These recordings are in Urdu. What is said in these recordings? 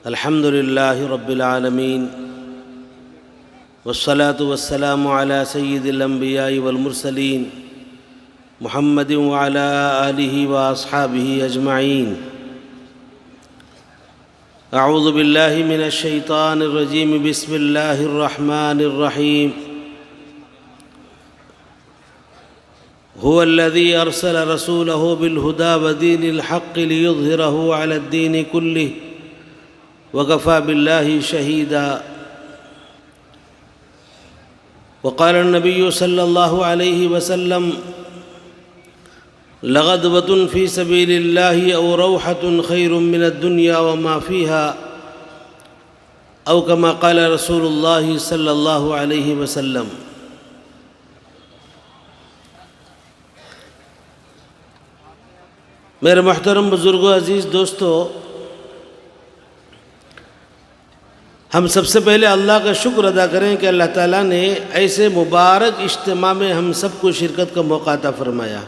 الحمد لله رب العالمين والصلاة والسلام على سيد الأنبياء والمرسلين محمد وعلى آله وأصحابه أجمعين. أعوذ بالله من الشيطان الرجيم. بسم الله الرحمن الرحيم. هو الذي أرسل رسوله بالهدى ودين الحق ليظهره على الدين كله وكفى بالله شهيدا. وقال النبي صلى الله عليه وسلم: لغدوة في سبيل الله أو روحة خير من الدنيا وما فيها، أو كما قال رسول الله صلى الله عليه وسلم. میرے محترم بزرگوں، عزیز دوستو، ہم سب سے پہلے اللہ کا شکر ادا کریں کہ اللہ تعالیٰ نے ایسے مبارک اجتماع میں ہم سب کو شرکت کا موقع عطا فرمایا.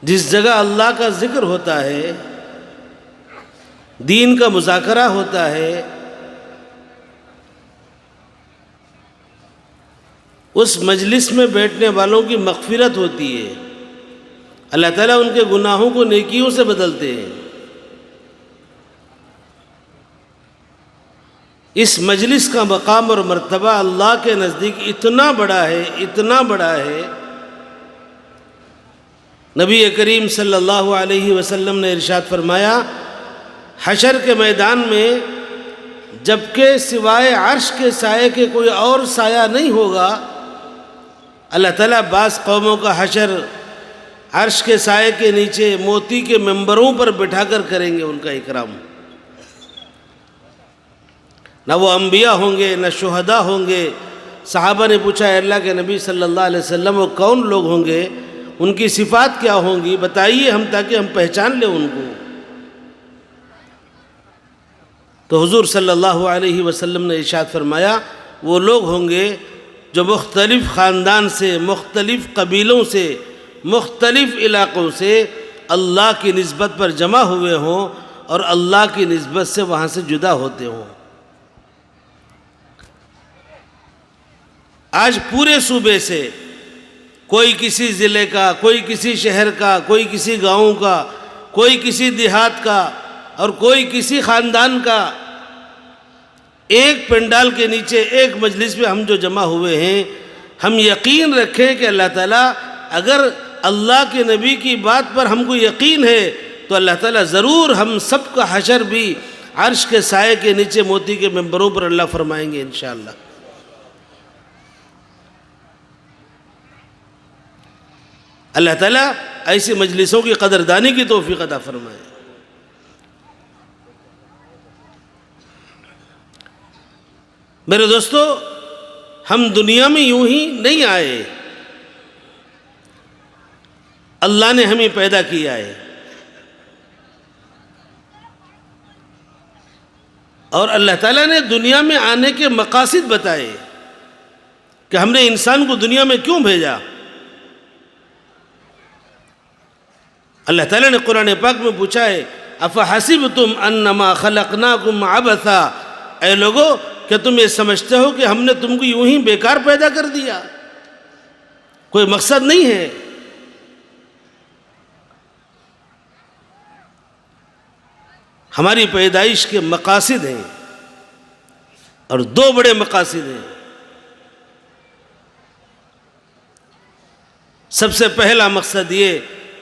جس جگہ اللہ کا ذکر ہوتا ہے، دین کا مذاکرہ ہوتا ہے، اس مجلس میں بیٹھنے والوں کی مغفرت ہوتی ہے. اللہ تعالیٰ ان کے گناہوں کو نیکیوں سے بدلتے ہیں. اس مجلس کا مقام اور مرتبہ اللہ کے نزدیک اتنا بڑا ہے، اتنا بڑا ہے. نبی کریم صلی اللہ علیہ وسلم نے ارشاد فرمایا، حشر کے میدان میں جبکہ سوائے عرش کے سائے کے کوئی اور سایہ نہیں ہوگا، اللہ تعالیٰ بعض قوموں کا حشر عرش کے سائے کے نیچے موتی کے منبروں پر بٹھا کر کریں گے ان کا اکرام. نہ وہ انبیاء ہوں گے، نہ شہداء ہوں گے. صحابہ نے پوچھا، اے اللہ کے نبی صلی اللہ علیہ وسلم، وہ کون لوگ ہوں گے، ان کی صفات کیا ہوں گی، بتائیے ہم، تاکہ ہم پہچان لیں ان کو. تو حضور صلی اللہ علیہ وسلم نے ارشاد فرمایا، وہ لوگ ہوں گے جو مختلف خاندان سے، مختلف قبیلوں سے، مختلف علاقوں سے اللہ کی نسبت پر جمع ہوئے ہوں اور اللہ کی نسبت سے وہاں سے جدا ہوتے ہوں. آج پورے صوبے سے کوئی کسی ضلع کا، کوئی کسی شہر کا، کوئی کسی گاؤں کا، کوئی کسی دیہات کا اور کوئی کسی خاندان کا، ایک پنڈال کے نیچے ایک مجلس میں ہم جو جمع ہوئے ہیں، ہم یقین رکھیں کہ اللہ تعالیٰ، اگر اللہ کے نبی کی بات پر ہم کو یقین ہے تو اللہ تعالیٰ ضرور ہم سب کا حشر بھی عرش کے سائے کے نیچے موتی کے منبروں پر اللہ فرمائیں گے انشاءاللہ. اللہ تعالیٰ ایسی مجلسوں کی قدردانی کی توفیق عطا فرمائے. میرے دوستو، ہم دنیا میں یوں ہی نہیں آئے، اللہ نے ہمیں پیدا کیا ہے. اور اللہ تعالیٰ نے دنیا میں آنے کے مقاصد بتائے کہ ہم نے انسان کو دنیا میں کیوں بھیجا. اللہ تعالیٰ نے قرآن پاک میں پوچھا ہے، اَفَحَسِبْتُمْ أَنَّمَا خَلَقْنَاكُمْ عَبَثًا، اے لوگو، کیا تم یہ سمجھتے ہو کہ ہم نے تم کو یوں ہی بیکار پیدا کر دیا، کوئی مقصد نہیں ہے. ہماری پیدائش کے مقاصد ہیں، اور دو بڑے مقاصد ہیں. سب سے پہلا مقصد یہ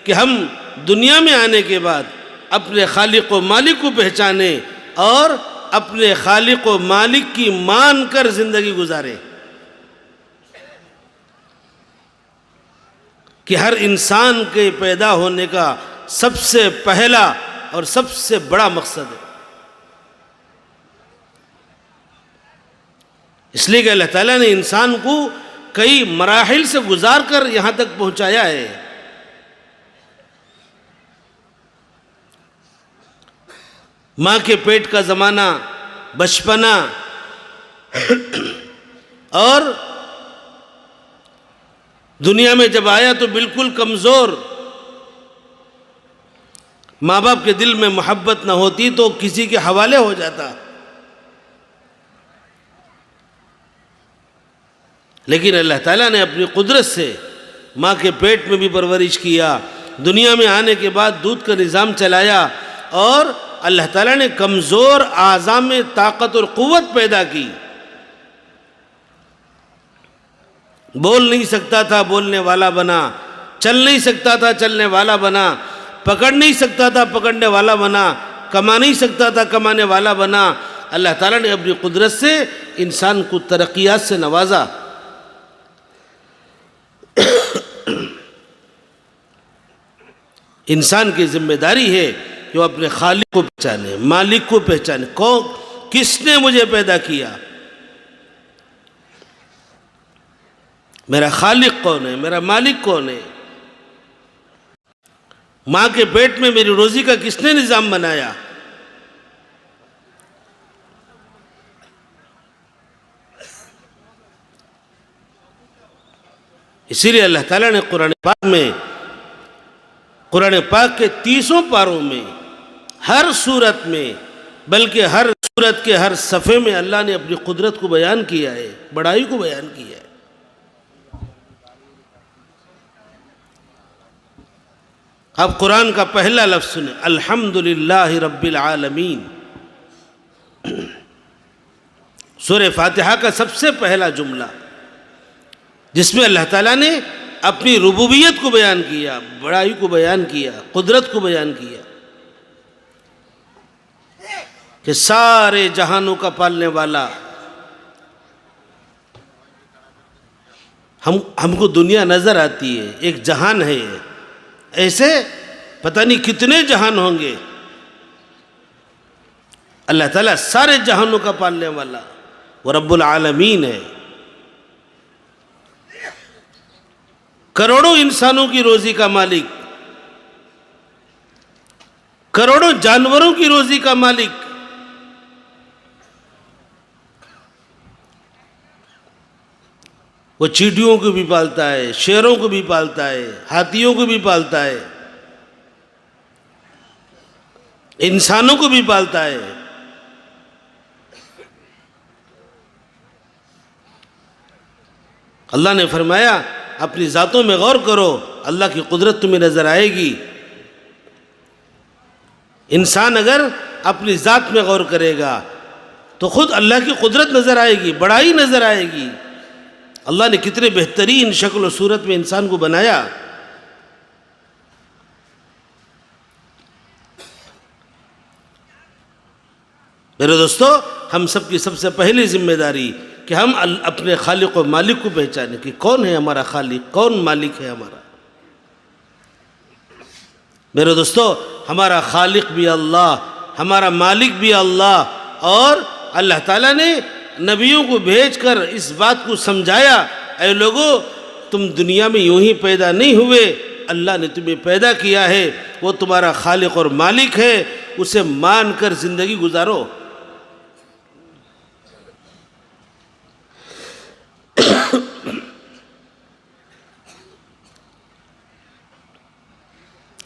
کہ ہم دنیا میں آنے کے بعد اپنے خالق و مالک کو پہچانیں اور اپنے خالق و مالک کی مان کر زندگی گزاریں. کہ ہر انسان کے پیدا ہونے کا سب سے پہلا اور سب سے بڑا مقصد ہے. اس لیے کہ اللہ تعالیٰ نے انسان کو کئی مراحل سے گزار کر یہاں تک پہنچایا ہے. ماں کے پیٹ کا زمانہ، بچپنا اور دنیا میں جب آیا تو بالکل کمزور ماں باپ کے دل میں محبت نہ ہوتی تو کسی کے حوالے ہو جاتا، لیکن اللہ تعالیٰ نے اپنی قدرت سے ماں کے پیٹ میں بھی پرورش کیا، دنیا میں آنے کے بعد دودھ کا نظام چلایا، اور اللہ تعالیٰ نے کمزور اعضاء میں طاقت اور قوت پیدا کی۔ بول نہیں سکتا تھا، بولنے والا بنا، چل نہیں سکتا تھا، چلنے والا بنا، پکڑ نہیں سکتا تھا، پکڑنے والا بنا، کما نہیں سکتا تھا، کمانے والا بنا۔ اللہ تعالیٰ نے اپنی قدرت سے انسان کو ترقیات سے نوازا۔ انسان کی ذمہ داری ہے کہ وہ اپنے خالق کو پہچانے، مالک کو پہچانے، کس نے مجھے پیدا کیا، میرا خالق کون ہے، میرا مالک کون ہے، ماں کے پیٹ میں میری روزی کا کس نے نظام بنایا۔ اسی لیے اللہ تعالیٰ نے قرآن پاک کے 30 پاروں میں ہر صورت میں، بلکہ ہر صورت کے ہر صفحے میں اللہ نے اپنی قدرت کو بیان کیا ہے، بڑائی کو بیان کیا ہے۔ اب قرآن کا پہلا لفظ سنیں، الحمدللہ رب العالمین۔ سورہ فاتحہ کا سب سے پہلا جملہ جس میں اللہ تعالیٰ نے اپنی ربوبیت کو بیان کیا، بڑائی کو بیان کیا، قدرت کو بیان کیا کہ سارے جہانوں کا پالنے والا۔ ہم کو دنیا نظر آتی ہے، ایک جہان ہے یہ، ایسے پتہ نہیں کتنے جہان ہوں گے۔ اللہ تعالیٰ سارے جہانوں کا پالنے والا وہ رب العالمین ہے۔ کروڑوں انسانوں کی روزی کا مالک، کروڑوں جانوروں کی روزی کا مالک، وہ چیونٹیوں کو بھی پالتا ہے، شیروں کو بھی پالتا ہے، ہاتھیوں کو بھی پالتا ہے، انسانوں کو بھی پالتا ہے۔ اللہ نے فرمایا اپنی ذاتوں میں غور کرو، اللہ کی قدرت تمہیں نظر آئے گی۔ انسان اگر اپنی ذات میں غور کرے گا تو خود اللہ کی قدرت نظر آئے گی، بڑائی نظر آئے گی۔ اللہ نے کتنے بہترین شکل و صورت میں انسان کو بنایا۔ میرے دوستو، ہم سب کی سب سے پہلی ذمہ داری کہ ہم اپنے خالق و مالک کو پہچانیں کہ کون ہے ہمارا خالق، کون مالک ہے ہمارا۔ میرے دوستو، ہمارا خالق بھی اللہ، ہمارا مالک بھی اللہ، اور اللہ تعالیٰ نے نبیوں کو بھیج کر اس بات کو سمجھایا، اے لوگو تم دنیا میں یوں ہی پیدا نہیں ہوئے، اللہ نے تمہیں پیدا کیا ہے، وہ تمہارا خالق اور مالک ہے، اسے مان کر زندگی گزارو۔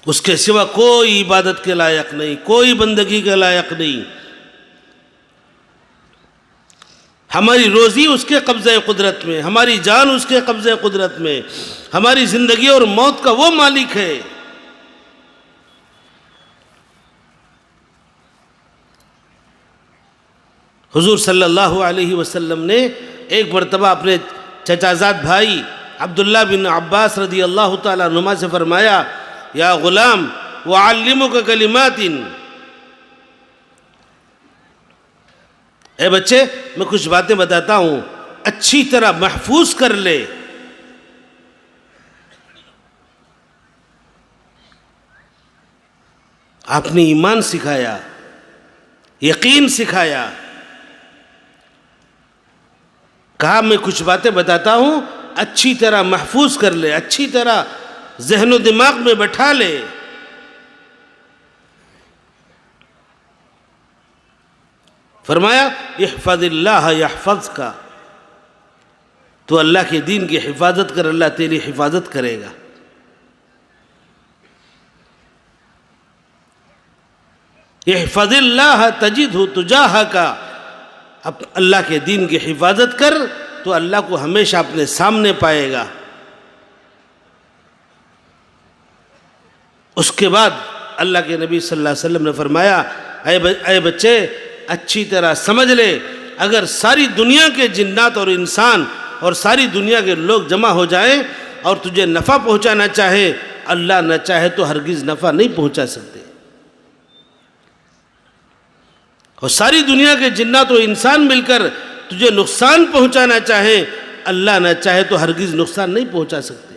اس کے سوا کوئی عبادت کے لائق نہیں، کوئی بندگی کے لائق نہیں۔ ہماری روزی اس کے قبضہ قدرت میں، ہماری جان اس کے قبضہ قدرت میں، ہماری زندگی اور موت کا وہ مالک ہے۔ حضور صلی اللہ علیہ وسلم نے ایک مرتبہ اپنے چچا زاد بھائی عبداللہ بن عباس رضی اللہ تعالیٰ عنہما سے فرمایا، یا غلام وعلمک کلمات، اے بچے میں کچھ باتیں بتاتا ہوں، اچھی طرح محفوظ کر لے۔ آپ نے ایمان سکھایا، یقین سکھایا، کہا میں کچھ باتیں بتاتا ہوں، اچھی طرح محفوظ کر لے، اچھی طرح ذہن و دماغ میں بٹھا لے۔ فرمایا احفظ اللہ یحفظک، تو اللہ کے دین کی حفاظت کر، اللہ تیری حفاظت کرے گا۔ احفظ اللہ تجدہ تجاہک، اب اللہ کے دین کی حفاظت کر تو اللہ کو ہمیشہ اپنے سامنے پائے گا۔ اس کے بعد اللہ کے نبی صلی اللہ علیہ وسلم نے فرمایا، اے بچے اچھی طرح سمجھ لے، اگر ساری دنیا کے جنات اور انسان اور ساری دنیا کے لوگ جمع ہو جائیں اور تجھے نفع پہنچانا چاہے، اللہ نہ چاہے تو ہرگز نفع نہیں پہنچا سکتے۔ اور ساری دنیا کے جنات و انسان مل کر تجھے نقصان پہنچانا چاہیں، اللہ نہ چاہے تو ہرگز نقصان نہیں پہنچا سکتے۔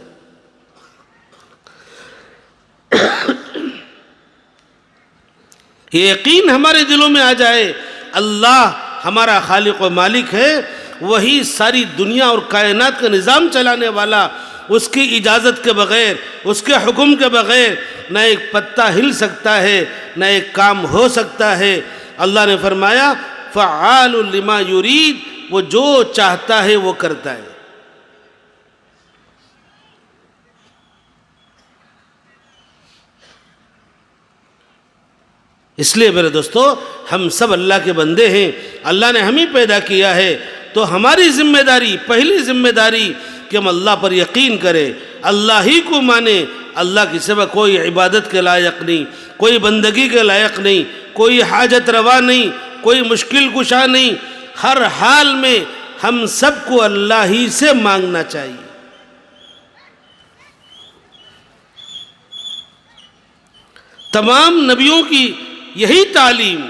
یہ یقین ہمارے دلوں میں آ جائے، اللہ ہمارا خالق و مالک ہے، وہی ساری دنیا اور کائنات کا نظام چلانے والا، اس کی اجازت کے بغیر، اس کے حکم کے بغیر نہ ایک پتا ہل سکتا ہے، نہ ایک کام ہو سکتا ہے۔ اللہ نے فرمایا فعال لما یرید، وہ جو چاہتا ہے وہ کرتا ہے۔ اس لیے میرے دوستو، ہم سب اللہ کے بندے ہیں، اللہ نے ہمیں پیدا کیا ہے، تو ہماری ذمہ داری، پہلی ذمہ داری کہ ہم اللہ پر یقین کریں، اللہ ہی کو مانیں، اللہ کی سوا کوئی عبادت کے لائق نہیں، کوئی بندگی کے لائق نہیں، کوئی حاجت روا نہیں، کوئی مشکل کشا نہیں، ہر حال میں ہم سب کو اللہ ہی سے مانگنا چاہیے۔ تمام نبیوں کی یہی تعلیم،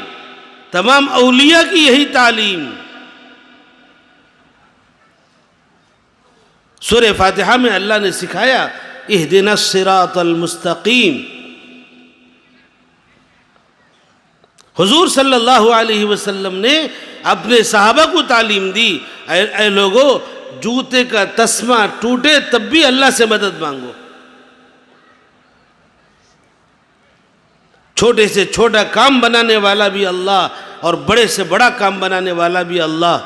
تمام اولیاء کی یہی تعلیم۔ سورہ فاتحہ میں اللہ نے سکھایا اہدنا الصراط المستقیم۔ حضور صلی اللہ علیہ وسلم نے اپنے صحابہ کو تعلیم دی، اے لوگو، جوتے کا تسمہ ٹوٹے تب بھی اللہ سے مدد مانگو، چھوٹے سے چھوٹا کام بنانے والا بھی اللہ اور بڑے سے بڑا کام بنانے والا بھی اللہ۔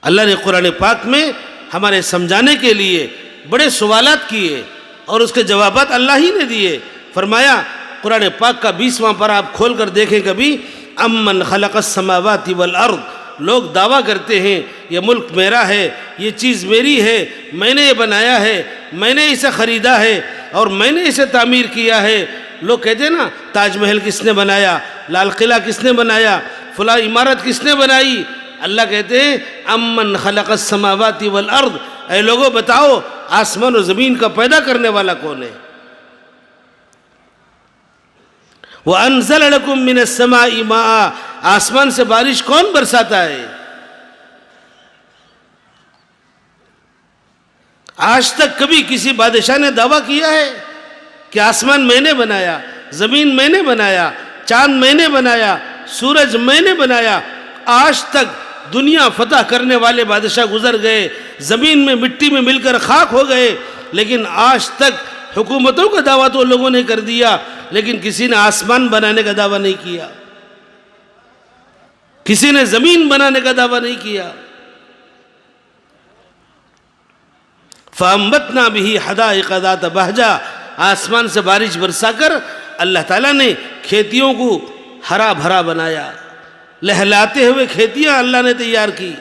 اللہ نے قرآن پاک میں ہمارے سمجھانے کے لیے بڑے سوالات کیے اور اس کے جوابات اللہ ہی نے دیے۔ فرمایا قرآن پاک کا 20واں پارہ آپ کھول کر دیکھیں کبھی، امن خلق السماوات والارض، لوگ دعویٰ کرتے ہیں یہ ملک میرا ہے، یہ چیز میری ہے، میں نے یہ بنایا ہے، میں نے اسے خریدا ہے اور میں نے اسے تعمیر کیا ہے۔ لوگ کہتے ہیں نا تاج محل کس نے بنایا، لال قلعہ کس نے بنایا، فلاں عمارت کس نے بنائی۔ اللہ کہتے ہیں امن خلق السماوات والارض، اے لوگوں بتاؤ آسمان و زمین کا پیدا کرنے والا کون ہے؟ وَأَنزَلَ لَكُم مِّنَ السَّمَاءِ مَاءً، آسمان سے بارش کون برساتا ہے؟ آج تک کبھی کسی بادشاہ نے دعویٰ کیا ہے کہ آسمان میں نے بنایا، زمین میں نے بنایا، چاند میں نے بنایا، سورج میں نے بنایا؟ آج تک دنیا فتح کرنے والے بادشاہ گزر گئے، زمین میں مٹی میں مل کر خاک ہو گئے، لیکن آج تک حکومتوں کا دعویٰ تو لوگوں نے کر دیا، لیکن کسی نے آسمان بنانے کا دعویٰ نہیں کیا، کسی نے زمین بنانے کا دعویٰ نہیں کیا۔ فَأَنبَتْنَا بِهِ حَدَائِقَ ذَاتَ بَهْجَةٍ، آسمان سے بارش برسا کر اللہ تعالیٰ نے کھیتیوں کو ہرا بھرا بنایا، لہلاتے ہوئے کھیتیاں اللہ نے تیار کی۔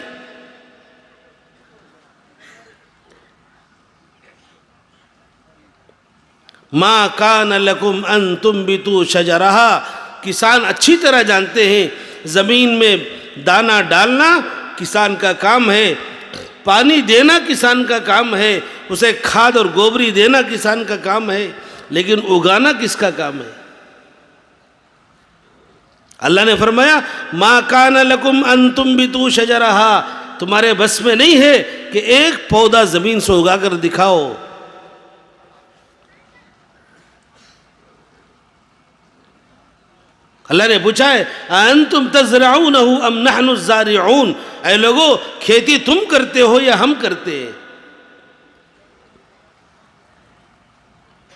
مَا كَانَ لَكُمْ أَن تُنبِتُوا شَجَرَهَا، کسان اچھی طرح جانتے ہیں زمین میں دانہ ڈالنا کسان کا کام ہے، پانی دینا کسان کا کام ہے، اسے کھاد اور گوبری دینا کسان کا کام ہے، لیکن اگانا کس کا کام ہے؟ اللہ نے فرمایا مَا كَانَ لَكُمْ أَن تُنبِتُوا شَجَرَهَا، تمہارے بس میں نہیں ہے کہ ایک پودا زمین سے اگا کر دکھاؤ۔ اللہ نے پوچھا ہے أَأَنْتُمْ تَزْرَعُونَهُ أَمْ نَحْنُ الزَّارِعُونَ، اے لوگو کھیتی تم کرتے ہو یا ہم کرتے ہیں؟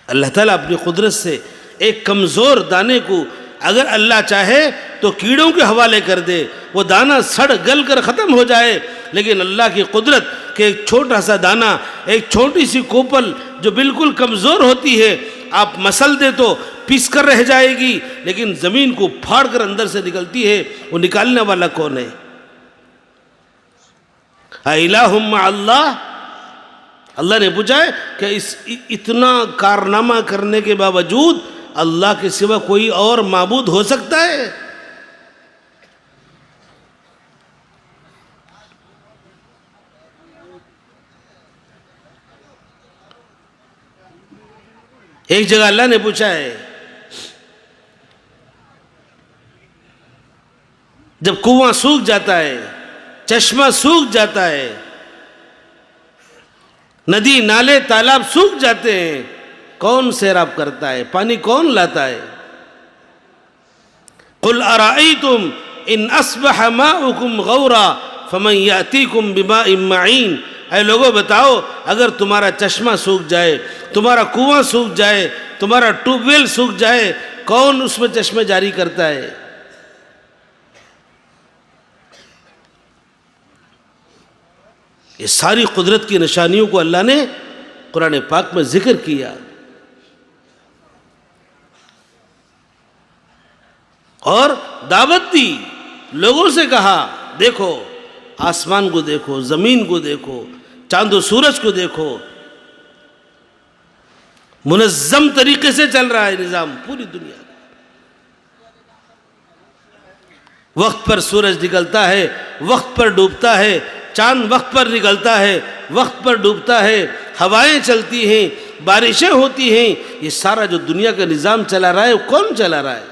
اللہ تعالیٰ اپنی قدرت سے ایک کمزور دانے کو اگر اللہ چاہے تو کیڑوں کے حوالے کر دے، وہ دانہ سڑ گل کر ختم ہو جائے، لیکن اللہ کی قدرت کہ ایک چھوٹا سا دانہ، ایک چھوٹی سی کوپل جو بالکل کمزور ہوتی ہے، آپ مسل دے تو پیس کر رہ جائے گی، لیکن زمین کو پھاڑ کر اندر سے نکلتی ہے، وہ نکالنے والا کون ہے؟ اِلَٰهٌ مَّعَ اللَّهِ، اللہ نے پوچھا ہے کہ اتنا کارنامہ کرنے کے باوجود اللہ کے سوا کوئی اور معبود ہو سکتا ہے؟ ایک جگہ اللہ نے پوچھا ہے، جب کنواں سوکھ جاتا ہے، چشمہ سوکھ جاتا ہے، ندی نالے تالاب سوکھ جاتے ہیں، کون سیراب کرتا ہے؟ پانی کون لاتا ہے؟ قُلْ أَرَأَيْتُمْ إِنْ أَصْبَحَ مَاؤُكُمْ غَوْرًا فَمَنْ يَأْتِيكُمْ بِمَاءٍ مَّعِينٍ، اے لوگوں بتاؤ، اگر تمہارا چشمہ سوکھ جائے، تمہارا کنواں سوکھ جائے، تمہارا ٹیوب ویل سوکھ جائے، کون اس میں چشمے جاری کرتا ہے؟ یہ ساری قدرت کی نشانیوں کو اللہ نے قرآن پاک میں ذکر کیا، اور دعوت دی، لوگوں سے کہا دیکھو آسمان کو دیکھو، زمین کو دیکھو، چاند و سورج کو دیکھو، منظم طریقے سے چل رہا ہے نظام پوری دنیا کا، وقت پر سورج نکلتا ہے، وقت پر ڈوبتا ہے، چاند وقت پر نکلتا ہے، وقت پر ڈوبتا ہے، ہوائیں چلتی ہیں، بارشیں ہوتی ہیں، یہ سارا جو دنیا کا نظام چلا رہا ہے وہ کون چلا رہا ہے؟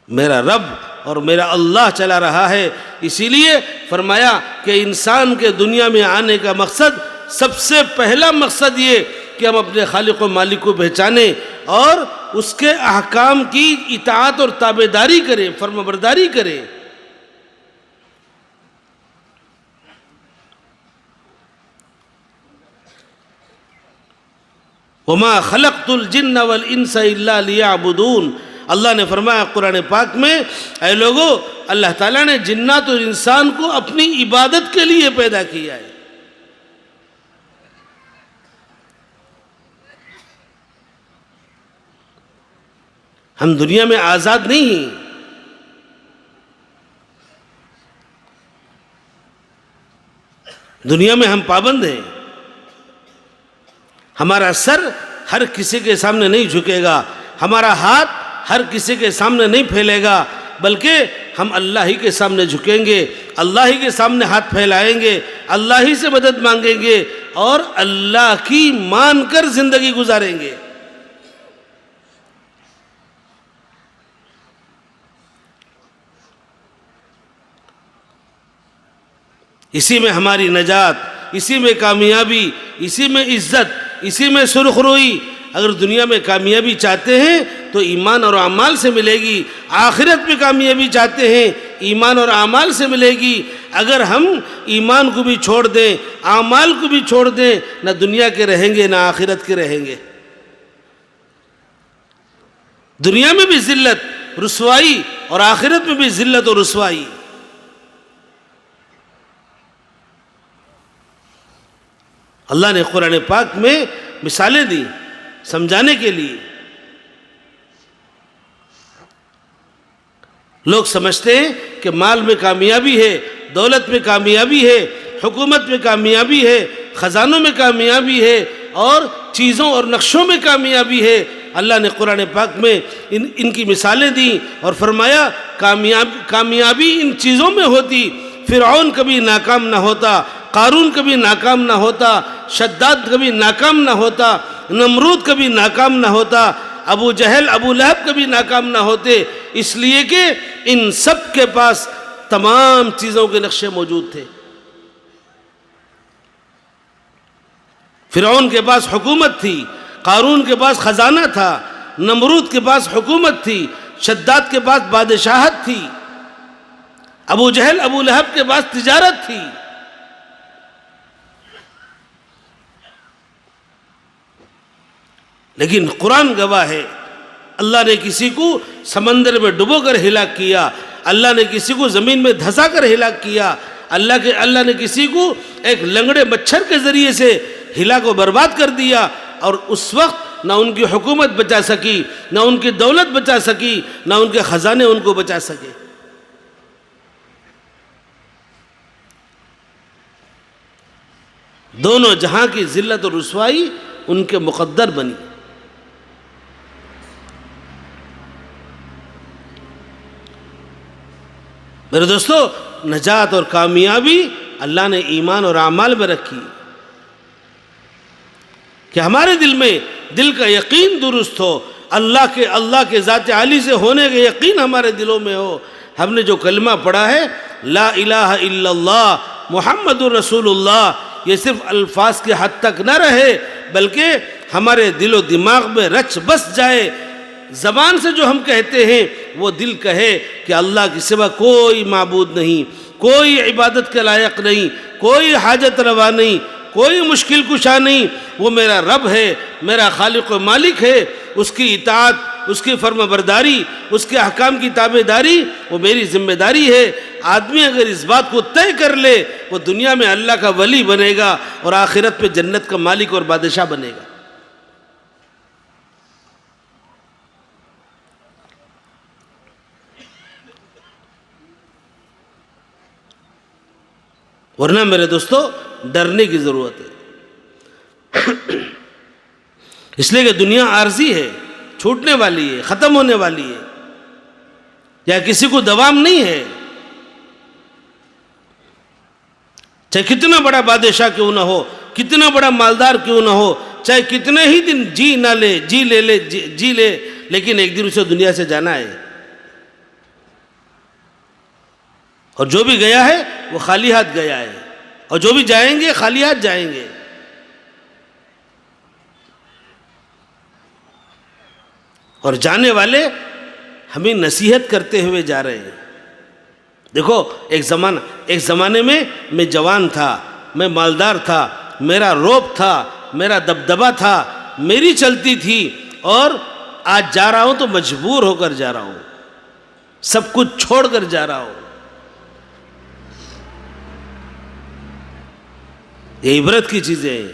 میرا رب اور میرا اللہ چلا رہا ہے۔ اسی لیے فرمایا کہ انسان کے دنیا میں آنے کا مقصد، سب سے پہلا مقصد یہ کہ ہم اپنے خالق و مالک کو پہچانیں اور اس کے احکام کی اطاعت اور تابعداری کریں، فرمانبرداری کریں۔ وَمَا خَلَقْتُ الْجِنَّ وَالْإِنسَ إِلَّا لِيَعْبُدُونَ، اللہ نے فرمایا قرآن پاک میں، اے لوگو، اللہ تعالیٰ نے جنات اور انسان کو اپنی عبادت کے لیے پیدا کیا ہے۔ ہم دنیا میں آزاد نہیں ہیں، دنیا میں ہم پابند ہیں، ہمارا سر ہر کسی کے سامنے نہیں جھکے گا، ہمارا ہاتھ ہر کسی کے سامنے نہیں پھیلے گا، بلکہ ہم اللہ ہی کے سامنے جھکیں گے، اللہ ہی کے سامنے ہاتھ پھیلائیں گے، اللہ ہی سے مدد مانگیں گے اور اللہ کی مان کر زندگی گزاریں گے۔ اسی میں ہماری نجات، اسی میں کامیابی، اسی میں عزت، اسی میں سرخروئی۔ اگر دنیا میں کامیابی چاہتے ہیں تو ایمان اور اعمال سے ملے گی، آخرت میں کامیابی چاہتے ہیں ایمان اور اعمال سے ملے گی۔ اگر ہم ایمان کو بھی چھوڑ دیں، اعمال کو بھی چھوڑ دیں، نہ دنیا کے رہیں گے نہ آخرت کے رہیں گے۔ دنیا میں بھی ذلت، رسوائی، اور آخرت میں بھی ذلت اور رسوائی۔ اللہ نے قرآن پاک میں مثالیں دی سمجھانے کے لیے۔ لوگ سمجھتے ہیں کہ مال میں کامیابی ہے، دولت میں کامیابی ہے، حکومت میں کامیابی ہے، خزانوں میں کامیابی ہے اور چیزوں اور نقشوں میں کامیابی ہے۔ اللہ نے قرآن پاک میں ان کی مثالیں دیں اور فرمایا کامیابی ان چیزوں میں ہوتی۔ فرعون کبھی ناکام نہ ہوتا، قارون کبھی ناکام نہ ہوتا، شداد کبھی ناکام نہ ہوتا، نمرود کبھی ناکام نہ ہوتا، ابو جہل، ابو لہب کبھی ناکام نہ ہوتے، اس لیے کہ ان سب کے پاس تمام چیزوں کے نقشے موجود تھے۔ فرعون کے پاس حکومت تھی، قارون کے پاس خزانہ تھا، نمرود کے پاس حکومت تھی، شداد کے پاس بادشاہت تھی، ابو جہل، ابو لہب کے پاس تجارت تھی۔ لیکن قرآن گواہ ہے اللہ نے کسی کو سمندر میں ڈبو کر ہلاک کیا، اللہ نے کسی کو زمین میں دھسا کر ہلاک کیا، اللہ نے کسی کو ایک لنگڑے مچھر کے ذریعے سے ہلاک و برباد کر دیا، اور اس وقت نہ ان کی حکومت بچا سکی، نہ ان کی دولت بچا سکی، نہ ان کے خزانے ان کو بچا سکے۔ دونوں جہاں کی ذلت اور رسوائی ان کے مقدر بنی۔ میرے دوستو، نجات اور کامیابی اللہ نے ایمان اور اعمال میں رکھی کہ ہمارے دل کا یقین درست ہو، اللہ کے ذات عالی سے ہونے کا یقین ہمارے دلوں میں ہو۔ ہم نے جو کلمہ پڑھا ہے لا الہ الا اللہ محمد الرسول اللہ، یہ صرف الفاظ کے حد تک نہ رہے بلکہ ہمارے دل و دماغ میں رچ بس جائے۔ زبان سے جو ہم کہتے ہیں وہ دل کہے کہ اللہ کے سوا کوئی معبود نہیں، کوئی عبادت کے لائق نہیں، کوئی حاجت روا نہیں، کوئی مشکل کشا نہیں، وہ میرا رب ہے، میرا خالق و مالک ہے، اس کی اطاعت، اس کی فرما برداری، اس کے احکام کی تابع داری وہ میری ذمہ داری ہے۔ آدمی اگر اس بات کو طے کر لے وہ دنیا میں اللہ کا ولی بنے گا اور آخرت پہ جنت کا مالک اور بادشاہ بنے گا۔ ورنہ میرے دوستو ڈرنے کی ضرورت ہے، اس لیے کہ دنیا عارضی ہے، چھوٹنے والی ہے، ختم ہونے والی ہے، یا کسی کو دوام نہیں ہے۔ چاہے کتنا بڑا بادشاہ کیوں نہ ہو، کتنا بڑا مالدار کیوں نہ ہو، چاہے کتنے ہی دن جی لے، لیکن ایک دن اسے دنیا سے جانا ہے، اور جو بھی گیا ہے وہ خالی ہاتھ گیا ہے، اور جو بھی جائیں گے خالی ہاتھ جائیں گے۔ اور جانے والے ہمیں نصیحت کرتے ہوئے جا رہے ہیں۔ دیکھو ایک زمانے میں جوان تھا، میں مالدار تھا، میرا روب تھا، میرا دبدبہ تھا، میری چلتی تھی، اور آج جا رہا ہوں تو مجبور ہو کر جا رہا ہوں، سب کچھ چھوڑ کر جا رہا ہوں۔ یہ عبرت کی چیزیں ہیں،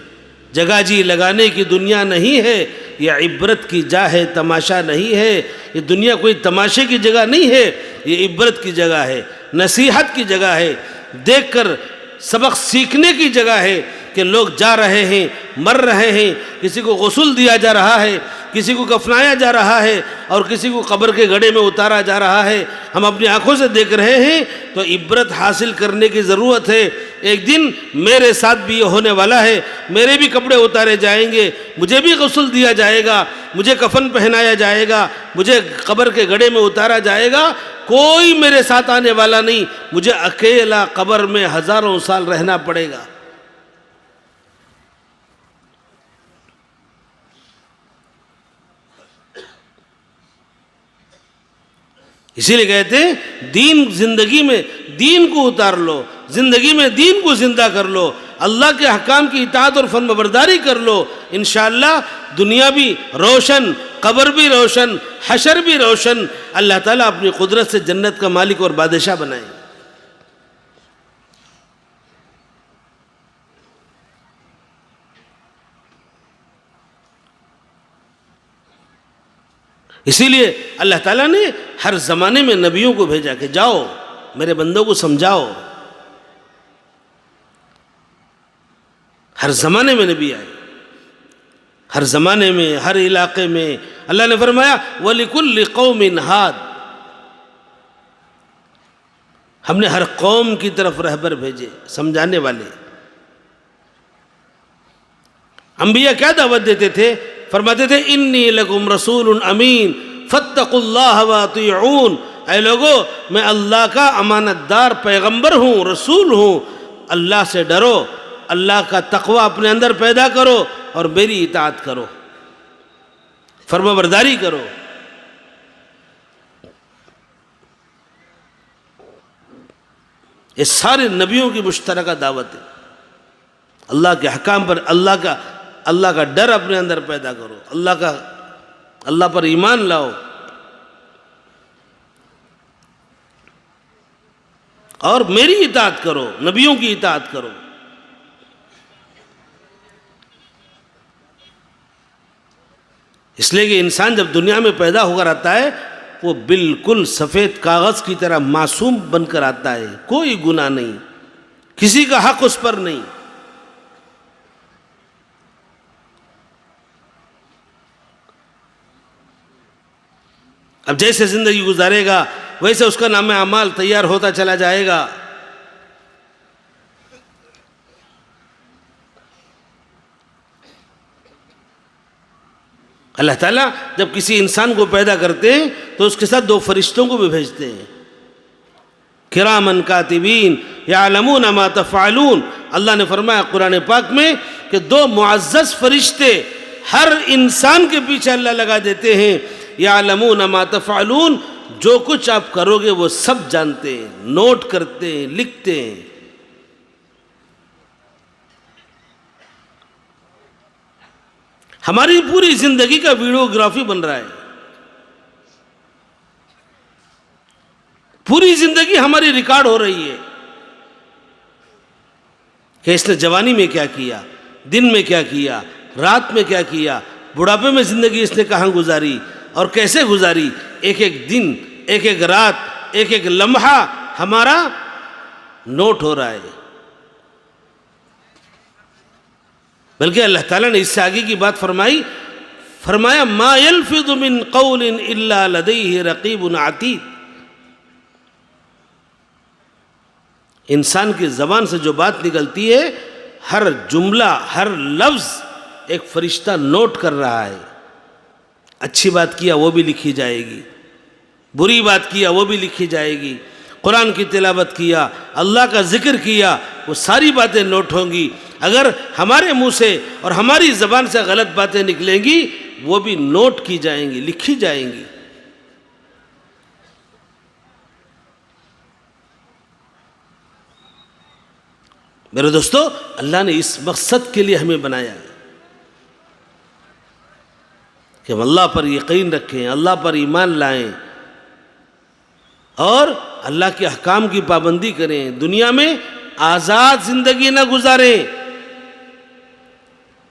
جگہ جی لگانے کی دنیا نہیں ہے، یہ عبرت کی جا ہے، تماشا نہیں ہے۔ یہ دنیا کوئی تماشے کی جگہ نہیں ہے، یہ عبرت کی جگہ ہے، نصیحت کی جگہ ہے، دیکھ کر سبق سیکھنے کی جگہ ہے کہ لوگ جا رہے ہیں، مر رہے ہیں، کسی کو غسل دیا جا رہا ہے، کسی کو کفنایا جا رہا ہے، اور کسی کو قبر کے گڑھے میں اتارا جا رہا ہے، ہم اپنی آنکھوں سے دیکھ رہے ہیں، تو عبرت حاصل کرنے کی ضرورت ہے۔ ایک دن میرے ساتھ بھی یہ ہونے والا ہے، میرے بھی کپڑے اتارے جائیں گے، مجھے بھی غسل دیا جائے گا، مجھے کفن پہنایا جائے گا، مجھے قبر کے گڑھے میں اتارا جائے گا، کوئی میرے ساتھ آنے والا نہیں، مجھے اکیلا قبر میں ہزاروں سال رہنا پڑے گا۔ اسی لیے کہتے ہیں زندگی میں دین کو اتار لو، زندگی میں دین کو زندہ کر لو، اللہ کے احکام کی اطاعت اور فرما برداری کر لو، انشاءاللہ دنیا بھی روشن، قبر بھی روشن، حشر بھی روشن، اللہ تعالیٰ اپنی قدرت سے جنت کا مالک اور بادشاہ بنائے۔ اسی لیے اللہ تعالیٰ نے ہر زمانے میں نبیوں کو بھیجا کہ جاؤ میرے بندوں کو سمجھاؤ۔ ہر زمانے میں نبی آئے، ہر زمانے میں، ہر علاقے میں۔ اللہ نے فرمایا وَلِكُلِّ قَوْمٍ هَادٍ، ہم نے ہر قوم کی طرف رہبر بھیجے، سمجھانے والے۔ انبیاء کیا دعوت دیتے تھے؟ فرماتے تھے انی لکم رسول امین فاتقوا اللہ واطیعون، اے لوگو میں اللہ کا امانت دار پیغمبر ہوں، رسول ہوں، اللہ سے ڈرو، اللہ کا تقوی اپنے اندر پیدا کرو اور میری اطاعت کرو، فرما برداری کرو۔ یہ سارے نبیوں کی مشترکہ دعوت ہے، اللہ کے حکام پر اللہ کا ڈر اپنے اندر پیدا کرو، اللہ کا اللہ پر ایمان لاؤ اور میری اطاعت کرو، نبیوں کی اطاعت کرو۔ اس لیے کہ انسان جب دنیا میں پیدا ہو کر آتا ہے وہ بالکل سفید کاغذ کی طرح معصوم بن کر آتا ہے، کوئی گناہ نہیں، کسی کا حق اس پر نہیں۔ اب جیسے زندگی گزارے گا ویسے اس کا نام اعمال تیار ہوتا چلا جائے گا۔ اللہ تعالیٰ جب کسی انسان کو پیدا کرتے ہیں تو اس کے ساتھ 2 فرشتوں کو بھی بھیجتے ہیں، کرامن کاتبین یعلمون ما تفعلون۔ اللہ نے فرمایا قرآن پاک میں کہ 2 معزز فرشتے ہر انسان کے پیچھے اللہ لگا دیتے ہیں، یعلمون ما تفعلون، جو کچھ آپ کرو گے وہ سب جانتے ہیں، نوٹ کرتے ہیں، لکھتے ہیں۔ ہماری پوری زندگی کا ویڈیوگرافی بن رہا ہے، پوری زندگی ہماری ریکارڈ ہو رہی ہے کہ اس نے جوانی میں کیا کیا، دن میں کیا کیا، رات میں کیا کیا، بڑھاپے میں زندگی اس نے کہاں گزاری اور کیسے گزاری۔ ایک ایک دن، ایک ایک رات، ایک ایک لمحہ ہمارا نوٹ ہو رہا ہے۔ بلکہ اللہ تعالیٰ نے اس سے آگے کی بات فرمایا ما یلفظ من قول الا لدیہ رقیب عتید۔ انسان کی زبان سے جو بات نکلتی ہے ہر جملہ، ہر لفظ ایک فرشتہ نوٹ کر رہا ہے۔ اچھی بات کیا وہ بھی لکھی جائے گی، بری بات کیا وہ بھی لکھی جائے گی، قرآن کی تلاوت کیا، اللہ کا ذکر کیا، وہ ساری باتیں نوٹ ہوں گی۔ اگر ہمارے منہ سے اور ہماری زبان سے غلط باتیں نکلیں گی وہ بھی نوٹ کی جائیں گی، لکھی جائیں گی۔ میرے دوستو، اللہ نے اس مقصد کے لیے ہمیں بنایا ہے کہ ہم اللہ پر یقین رکھیں، اللہ پر ایمان لائیں اور اللہ کے احکام کی پابندی کریں، دنیا میں آزاد زندگی نہ گزاریں،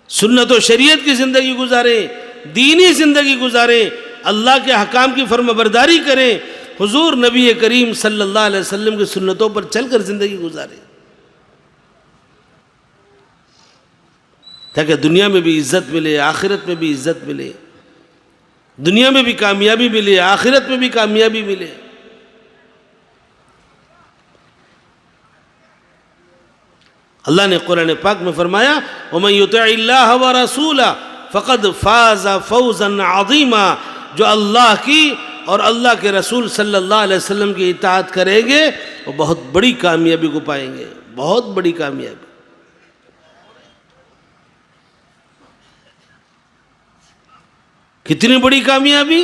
سنت و شریعت کی زندگی گزاریں، دینی زندگی گزاریں، اللہ کے احکام کی فرما برداری کریں، حضور نبی کریم صلی اللہ علیہ وسلم کی سنتوں پر چل کر زندگی گزاریں، تاکہ دنیا میں بھی عزت ملے، آخرت میں بھی عزت ملے، دنیا میں بھی کامیابی ملے، آخرت میں بھی کامیابی ملے۔ اللہ نے قرآن پاک میں فرمایا وَمَن يُطِعِ اللَّهَ وَرَسُولَهُ فَقَدْ فَازَ فَوْزًا عَظِيمًا، جو اللہ کی اور اللہ کے رسول صلی اللہ علیہ وسلم کی اطاعت کریں گے وہ بہت بڑی کامیابی کو پائیں گے، بہت بڑی کامیابی۔ کتنی بڑی کامیابی؟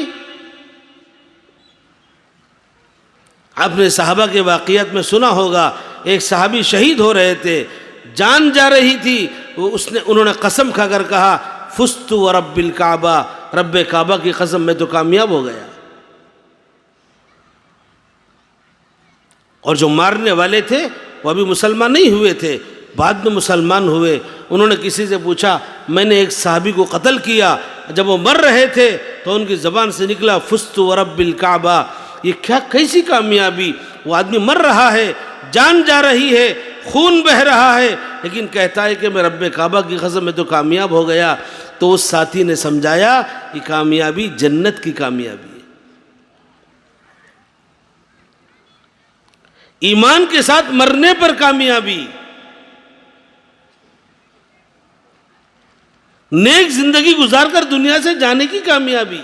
آپ نے صحابہ کے واقعات میں سنا ہوگا، ایک صحابی شہید ہو رہے تھے، جان جا رہی تھی، انہوں نے قسم کھا کر کہا فزت ورب الکعبہ، رب کعبہ کی قسم میں تو کامیاب ہو گیا۔ اور جو مارنے والے تھے وہ ابھی مسلمان نہیں ہوئے تھے، بعد میں مسلمان ہوئے۔ انہوں نے کسی سے پوچھا میں نے ایک صحابی کو قتل کیا، جب وہ مر رہے تھے تو ان کی زبان سے نکلا فزت ورب الکعبہ۔ یہ کیا کیسی کامیابی؟ وہ آدمی مر رہا ہے، جان جا رہی ہے، خون بہہ رہا ہے، لیکن کہتا ہے کہ میں رب کعبہ کی قسم میں تو کامیاب ہو گیا۔ تو اس ساتھی نے سمجھایا کہ کامیابی جنت کی کامیابی ہے، ایمان کے ساتھ مرنے پر کامیابی، نیک زندگی گزار کر دنیا سے جانے کی کامیابی۔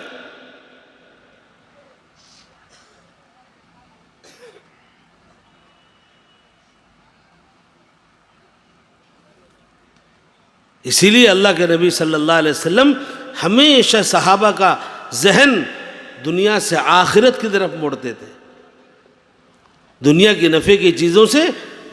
اسی لیے اللہ کے نبی صلی اللہ علیہ وسلم ہمیشہ صحابہ کا ذہن دنیا سے آخرت کی طرف موڑتے تھے، دنیا کی نفع کی چیزوں سے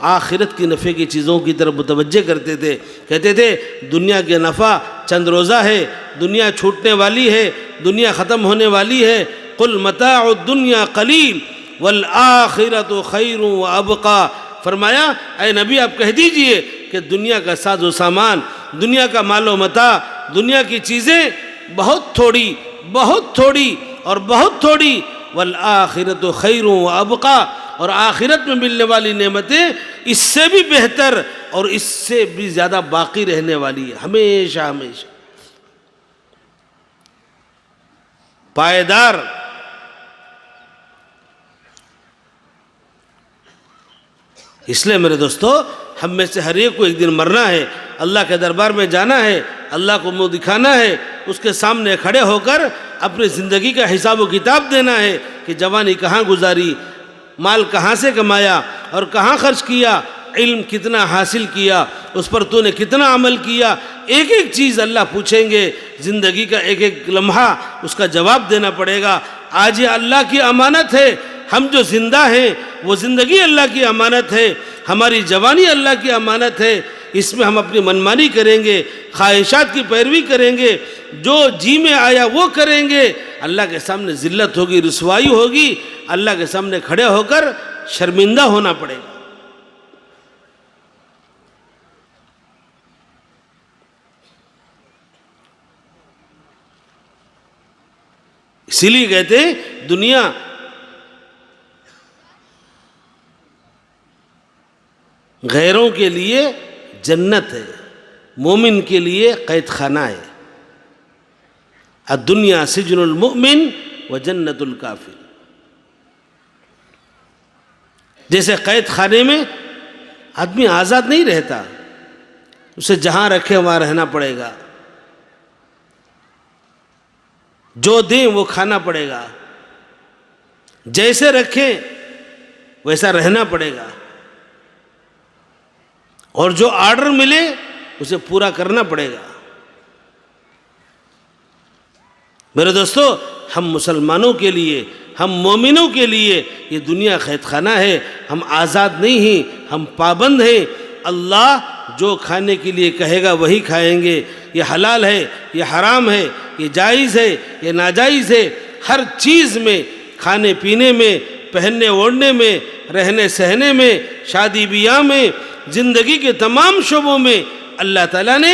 آخرت کی نفع کی چیزوں کی طرف متوجہ کرتے تھے۔ کہتے تھے دنیا کے نفع چند روزہ ہے، دنیا چھوٹنے والی ہے، دنیا ختم ہونے والی ہے۔ قل متاع الدنیا قلیل والآخرۃ خیر وابقی، فرمایا اے نبی آپ کہہ دیجئے کہ دنیا کا ساز و سامان، دنیا کا مال و متاع، دنیا کی چیزیں بہت تھوڑی، بہت تھوڑی اور بہت تھوڑی، والآخرۃ خیر وابقی، اور آخرت میں ملنے والی نعمتیں اس سے بھی بہتر اور اس سے بھی زیادہ باقی رہنے والی ہے، ہمیشہ ہمیشہ پائیدار۔ اس لیے میرے دوستو، ہم میں سے ہر ایک کو ایک دن مرنا ہے، اللہ کے دربار میں جانا ہے، اللہ کو منہ دکھانا ہے، اس کے سامنے کھڑے ہو کر اپنی زندگی کا حساب و کتاب دینا ہے کہ جوانی کہاں گزاری، مال کہاں سے کمایا اور کہاں خرچ کیا، علم کتنا حاصل کیا، اس پر تو نے کتنا عمل کیا، ایک ایک چیز اللہ پوچھیں گے، زندگی کا ایک ایک لمحہ اس کا جواب دینا پڑے گا۔ آج یہ اللہ کی امانت ہے، ہم جو زندہ ہیں وہ زندگی اللہ کی امانت ہے، ہماری جوانی اللہ کی امانت ہے، اس میں ہم اپنی منمانی کریں گے، خواہشات کی پیروی کریں گے، جو جی میں آیا وہ کریں گے، اللہ کے سامنے ذلت ہوگی، رسوائی ہوگی، اللہ کے سامنے کھڑے ہو کر شرمندہ ہونا پڑے گا۔ اسی لیے کہتے ہیں دنیا غیروں کے لیے جنت ہے، مومن کے لیے قید خانہ ہے۔ الدنیا سجن المؤمن و جنت الکافر، جیسے قید خانے میں آدمی آزاد نہیں رہتا، اسے جہاں رکھے وہاں رہنا پڑے گا، جو دیں وہ کھانا پڑے گا، جیسے رکھیں ویسا رہنا پڑے گا، اور جو آرڈر ملے اسے پورا کرنا پڑے گا۔ میرے دوستو، ہم مسلمانوں کے لیے، ہم مومنوں کے لیے یہ دنیا قید خانہ ہے، ہم آزاد نہیں ہیں، ہم پابند ہیں۔ اللہ جو کھانے کے لیے کہے گا وہی کھائیں گے، یہ حلال ہے، یہ حرام ہے، یہ جائز ہے، یہ ناجائز ہے، ہر چیز میں، کھانے پینے میں، پہننے اوڑھنے میں، رہنے سہنے میں، شادی بیاہ میں، زندگی کے تمام شعبوں میں اللہ تعالیٰ نے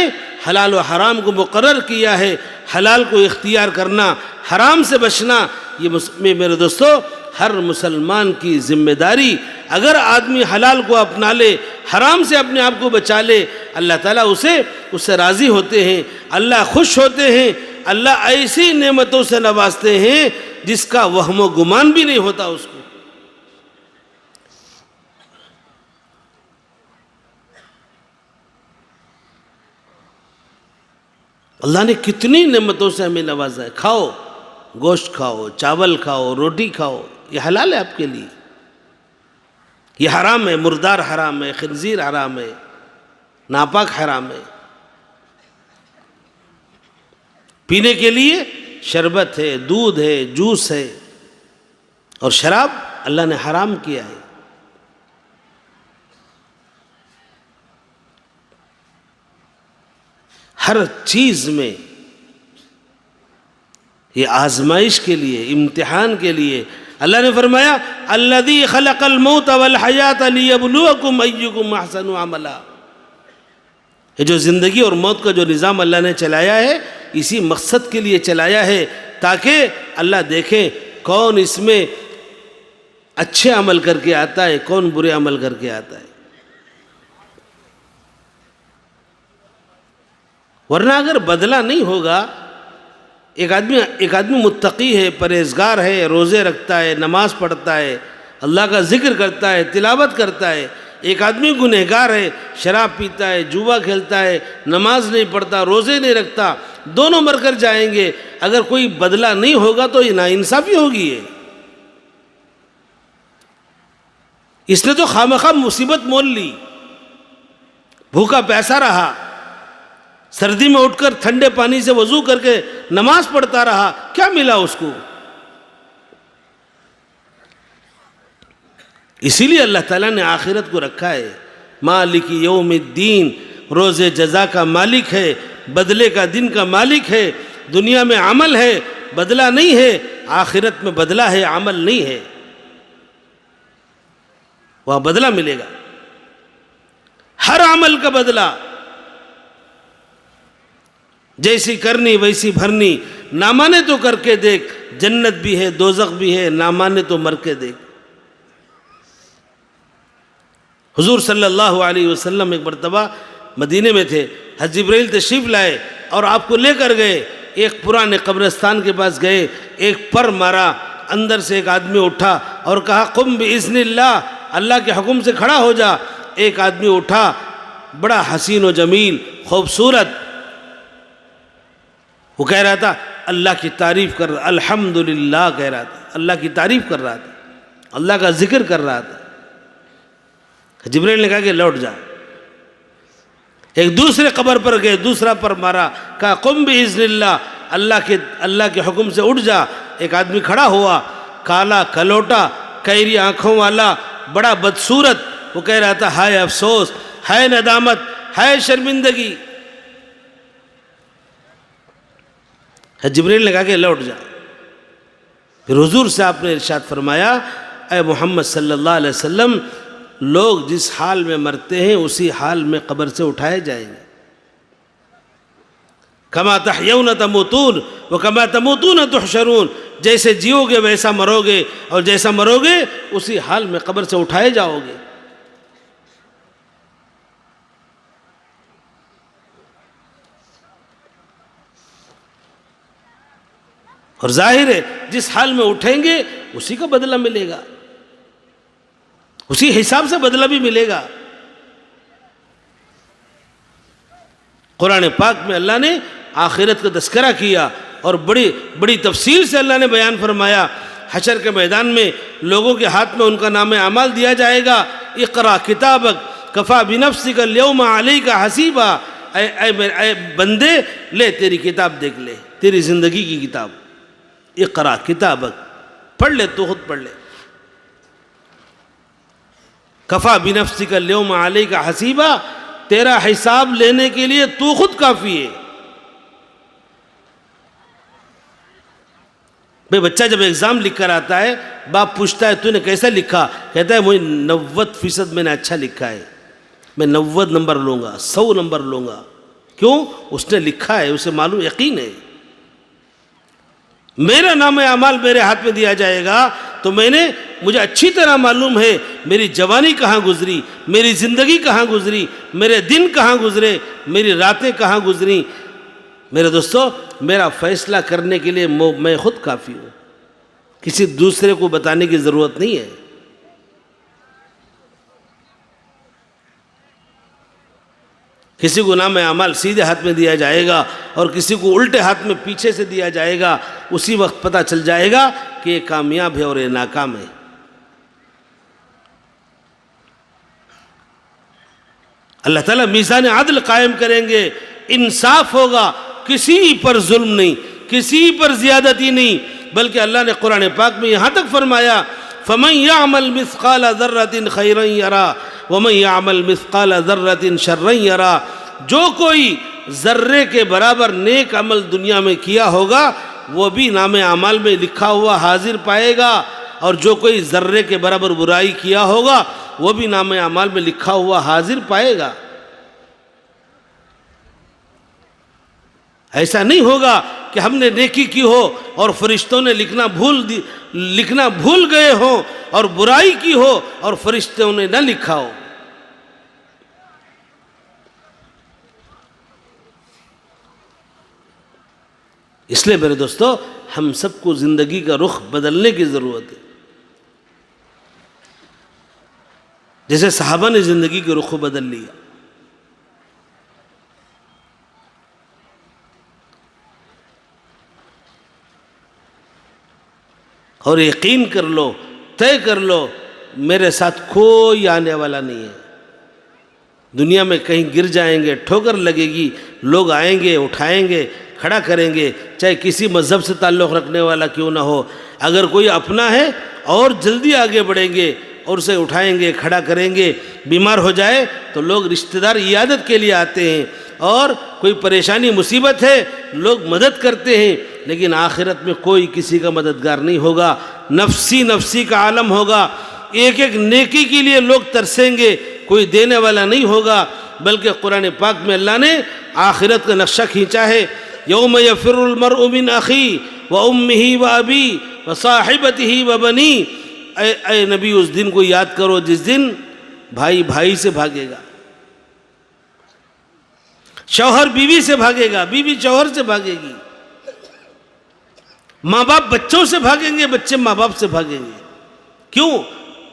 حلال و حرام کو مقرر کیا ہے۔ حلال کو اختیار کرنا، حرام سے بچنا، یہ میرے دوستو ہر مسلمان کی ذمہ داری۔ اگر آدمی حلال کو اپنا لے، حرام سے اپنے آپ کو بچا لے، اللہ تعالیٰ اس سے راضی ہوتے ہیں، اللہ خوش ہوتے ہیں، اللہ ایسی نعمتوں سے نوازتے ہیں جس کا وہم و گمان بھی نہیں ہوتا اس کو۔ اللہ نے کتنی نعمتوں سے ہمیں نوازا ہے۔ کھاؤ، گوشت کھاؤ، چاول کھاؤ، روٹی کھاؤ، یہ حلال ہے آپ کے لیے، یہ حرام ہے، مردار حرام ہے، خنزیر حرام ہے، ناپاک حرام ہے۔ پینے کے لیے شربت ہے، دودھ ہے، جوس ہے، اور شراب اللہ نے حرام کیا ہے۔ ہر چیز میں یہ آزمائش کے لیے، امتحان کے لیے اللہ نے فرمایا الذی خلق الموت والحیات لیبلوکم ایکم احسن عملا۔ یہ جو زندگی اور موت کا جو نظام اللہ نے چلایا ہے، اسی مقصد کے لیے چلایا ہے تاکہ اللہ دیکھیں کون اس میں اچھے عمل کر کے آتا ہے، کون برے عمل کر کے آتا ہے۔ ورنہ اگر بدلہ نہیں ہوگا، ایک آدمی متقی ہے، پرہیزگار ہے، روزے رکھتا ہے، نماز پڑھتا ہے، اللہ کا ذکر کرتا ہے، تلاوت کرتا ہے، ایک آدمی گنہگار ہے، شراب پیتا ہے، جوا کھیلتا ہے، نماز نہیں پڑھتا، روزے نہیں رکھتا، دونوں مر کر جائیں گے۔ اگر کوئی بدلہ نہیں ہوگا تو یہ ناانصافی ہوگی ہے۔ اس نے تو خامخواہ مصیبت مول لی، بھوکا پیاسا رہا، سردی میں اٹھ کر ٹھنڈے پانی سے وضو کر کے نماز پڑھتا رہا، کیا ملا اس کو؟ اسی لیے اللہ تعالیٰ نے آخرت کو رکھا ہے، مالک یوم الدین، روز جزا کا مالک ہے، بدلے کا دن کا مالک ہے. دنیا میں عمل ہے، بدلہ نہیں ہے. آخرت میں بدلہ ہے، عمل نہیں ہے. وہاں بدلہ ملے گا، ہر عمل کا بدلہ. جیسی کرنی ویسی بھرنی. نہ مانے تو کر کے دیکھ، جنت بھی ہے دوزخ بھی ہے، نہ مانے تو مر کے دیکھ. حضور صلی اللہ علیہ وسلم ایک مرتبہ مدینے میں تھے. حضرت جبرائیل تشریف لائے اور آپ کو لے کر گئے. ایک پرانے قبرستان کے پاس گئے، ایک پر مارا. اندر سے ایک آدمی اٹھا اور کہا قم باذن اللہ، اللہ کے حکم سے کھڑا ہو جا. ایک آدمی اٹھا، بڑا حسین و جمیل خوبصورت، وہ کہہ رہا تھا اللہ کی تعریف کر رہا، الحمدللہ کہہ رہا تھا، اللہ کی تعریف کر رہا تھا، اللہ کا ذکر کر رہا تھا. جبرائیل نے کہا کہ لوٹ جا. ایک دوسرے قبر پر گئے، دوسرا پر مارا، کہا قم باذن اللہ، اللہ کے حکم سے اٹھ جا. ایک آدمی کھڑا ہوا، کالا کلوٹا، کیری آنکھوں والا، بڑا بدصورت. وہ کہہ رہا تھا ہائے افسوس، ہائے ندامت، ہائے شرمندگی. جبرائیل نے کہا کہ لوٹ جا. پھر حضور سے آپ نے ارشاد فرمایا اے محمد صلی اللہ علیہ وسلم، لوگ جس حال میں مرتے ہیں اسی حال میں قبر سے اٹھائے جائیں گے. کما تحیون تموتون وکما تموتون تحشرون. جیسے جیو گے ویسا مرو گے، اور جیسا مرو گے اسی حال میں قبر سے اٹھائے جاؤ گے. اور ظاہر ہے جس حال میں اٹھیں گے اسی کا بدلہ ملے گا، اسی حساب سے بدلہ بھی ملے گا. قرآن پاک میں اللہ نے آخرت کا تذکرہ کیا اور بڑی بڑی تفصیل سے اللہ نے بیان فرمایا. حشر کے میدان میں لوگوں کے ہاتھ میں ان کا نام اعمال دیا جائے گا. اقرا کتابک کفا بنفسک اليوم علیک حسیبا. اے بندے، لے تیری کتاب دیکھ لے، تیری زندگی کی کتاب. اقرا کتابک، پڑھ لے، تو خود پڑھ لے. کفا بنفسک اليوم علیک حسیبا، تیرا حساب لینے کے لیے تو خود کافی ہے. بھئی بچہ جب ایگزام لکھ کر آتا ہے، باپ پوچھتا ہے تو نے کیسا لکھا؟ کہتا ہے مجھے 90% میں نے اچھا لکھا ہے، میں 90 نمبر لوں گا، 100 نمبر لوں گا. کیوں؟ اس نے لکھا ہے، اسے معلوم یقین ہے. میرا نام اعمال میرے ہاتھ میں دیا جائے گا تو مجھے اچھی طرح معلوم ہے میری جوانی کہاں گزری، میری زندگی کہاں گزری، میرے دن کہاں گزرے، میری راتیں کہاں گزری. میرے دوستو، میرا فیصلہ کرنے کے لیے میں خود کافی ہوں، کسی دوسرے کو بتانے کی ضرورت نہیں ہے. کسی کو نام اعمال سیدھے ہاتھ میں دیا جائے گا اور کسی کو الٹے ہاتھ میں پیچھے سے دیا جائے گا. اسی وقت پتہ چل جائے گا کہ یہ کامیاب ہے اور یہ ناکام ہے. اللہ تعالیٰ میزان عدل قائم کریں گے، انصاف ہوگا، کسی پر ظلم نہیں، کسی پر زیادتی نہیں. بلکہ اللہ نے قرآن پاک میں یہاں تک فرمایا فَمَنْ يَعْمَلْ مِثْقَالَ ذَرَّةٍ خَيْرًا يَرَى وَمَنْ يَعْمَلْ مِثْقَالَ ذَرَّةٍ شَرًّا يَرَى. جو کوئی ذرے کے برابر نیک عمل دنیا میں کیا ہوگا وہ بھی نام اعمال میں لکھا ہوا حاضر پائے گا، اور جو کوئی ذرے کے برابر برائی کیا ہوگا وہ بھی نام اعمال میں لکھا ہوا حاضر پائے گا. ایسا نہیں ہوگا کہ ہم نے نیکی کی ہو اور فرشتوں نے لکھنا بھول گئے ہوں، اور برائی کی ہو اور فرشتوں نے نہ لکھا ہو. اس لیے میرے دوستو، ہم سب کو زندگی کا رخ بدلنے کی ضرورت ہے. جیسے صحابہ نے زندگی کے رخ کو بدل لیا. اور یقین کر لو، طے کر لو، میرے ساتھ کوئی آنے والا نہیں ہے. دنیا میں کہیں گر جائیں گے، ٹھوکر لگے گی، لوگ آئیں گے، اٹھائیں گے، کھڑا کریں گے، چاہے کسی مذہب سے تعلق رکھنے والا کیوں نہ ہو. اگر کوئی اپنا ہے اور جلدی آگے بڑھیں گے اور اسے اٹھائیں گے، کھڑا کریں گے. بیمار ہو جائے تو لوگ رشتہ دار عیادت کے لیے آتے ہیں. اور کوئی پریشانی مصیبت ہے لوگ مدد کرتے ہیں، لیکن آخرت میں کوئی کسی کا مددگار نہیں ہوگا، نفسی نفسی کا عالم ہوگا، ایک ایک نیکی کے لیے لوگ ترسیں گے، کوئی دینے والا نہیں ہوگا۔ بلکہ قرآن پاک میں اللہ نے آخرت کا نقشہ کھینچا ہے، یوم یفر المرء من اخی و امہ و ابی و صاحبتہ و بنی، اے نبی اس دن کو یاد کرو جس دن بھائی بھائی سے بھاگے گا، شوہر بیوی سے بھاگے گا، بیوی شوہر سے بھاگے گی، ماں باپ بچوں سے بھاگیں گے، بچے ماں باپ سے بھاگیں گے۔ کیوں؟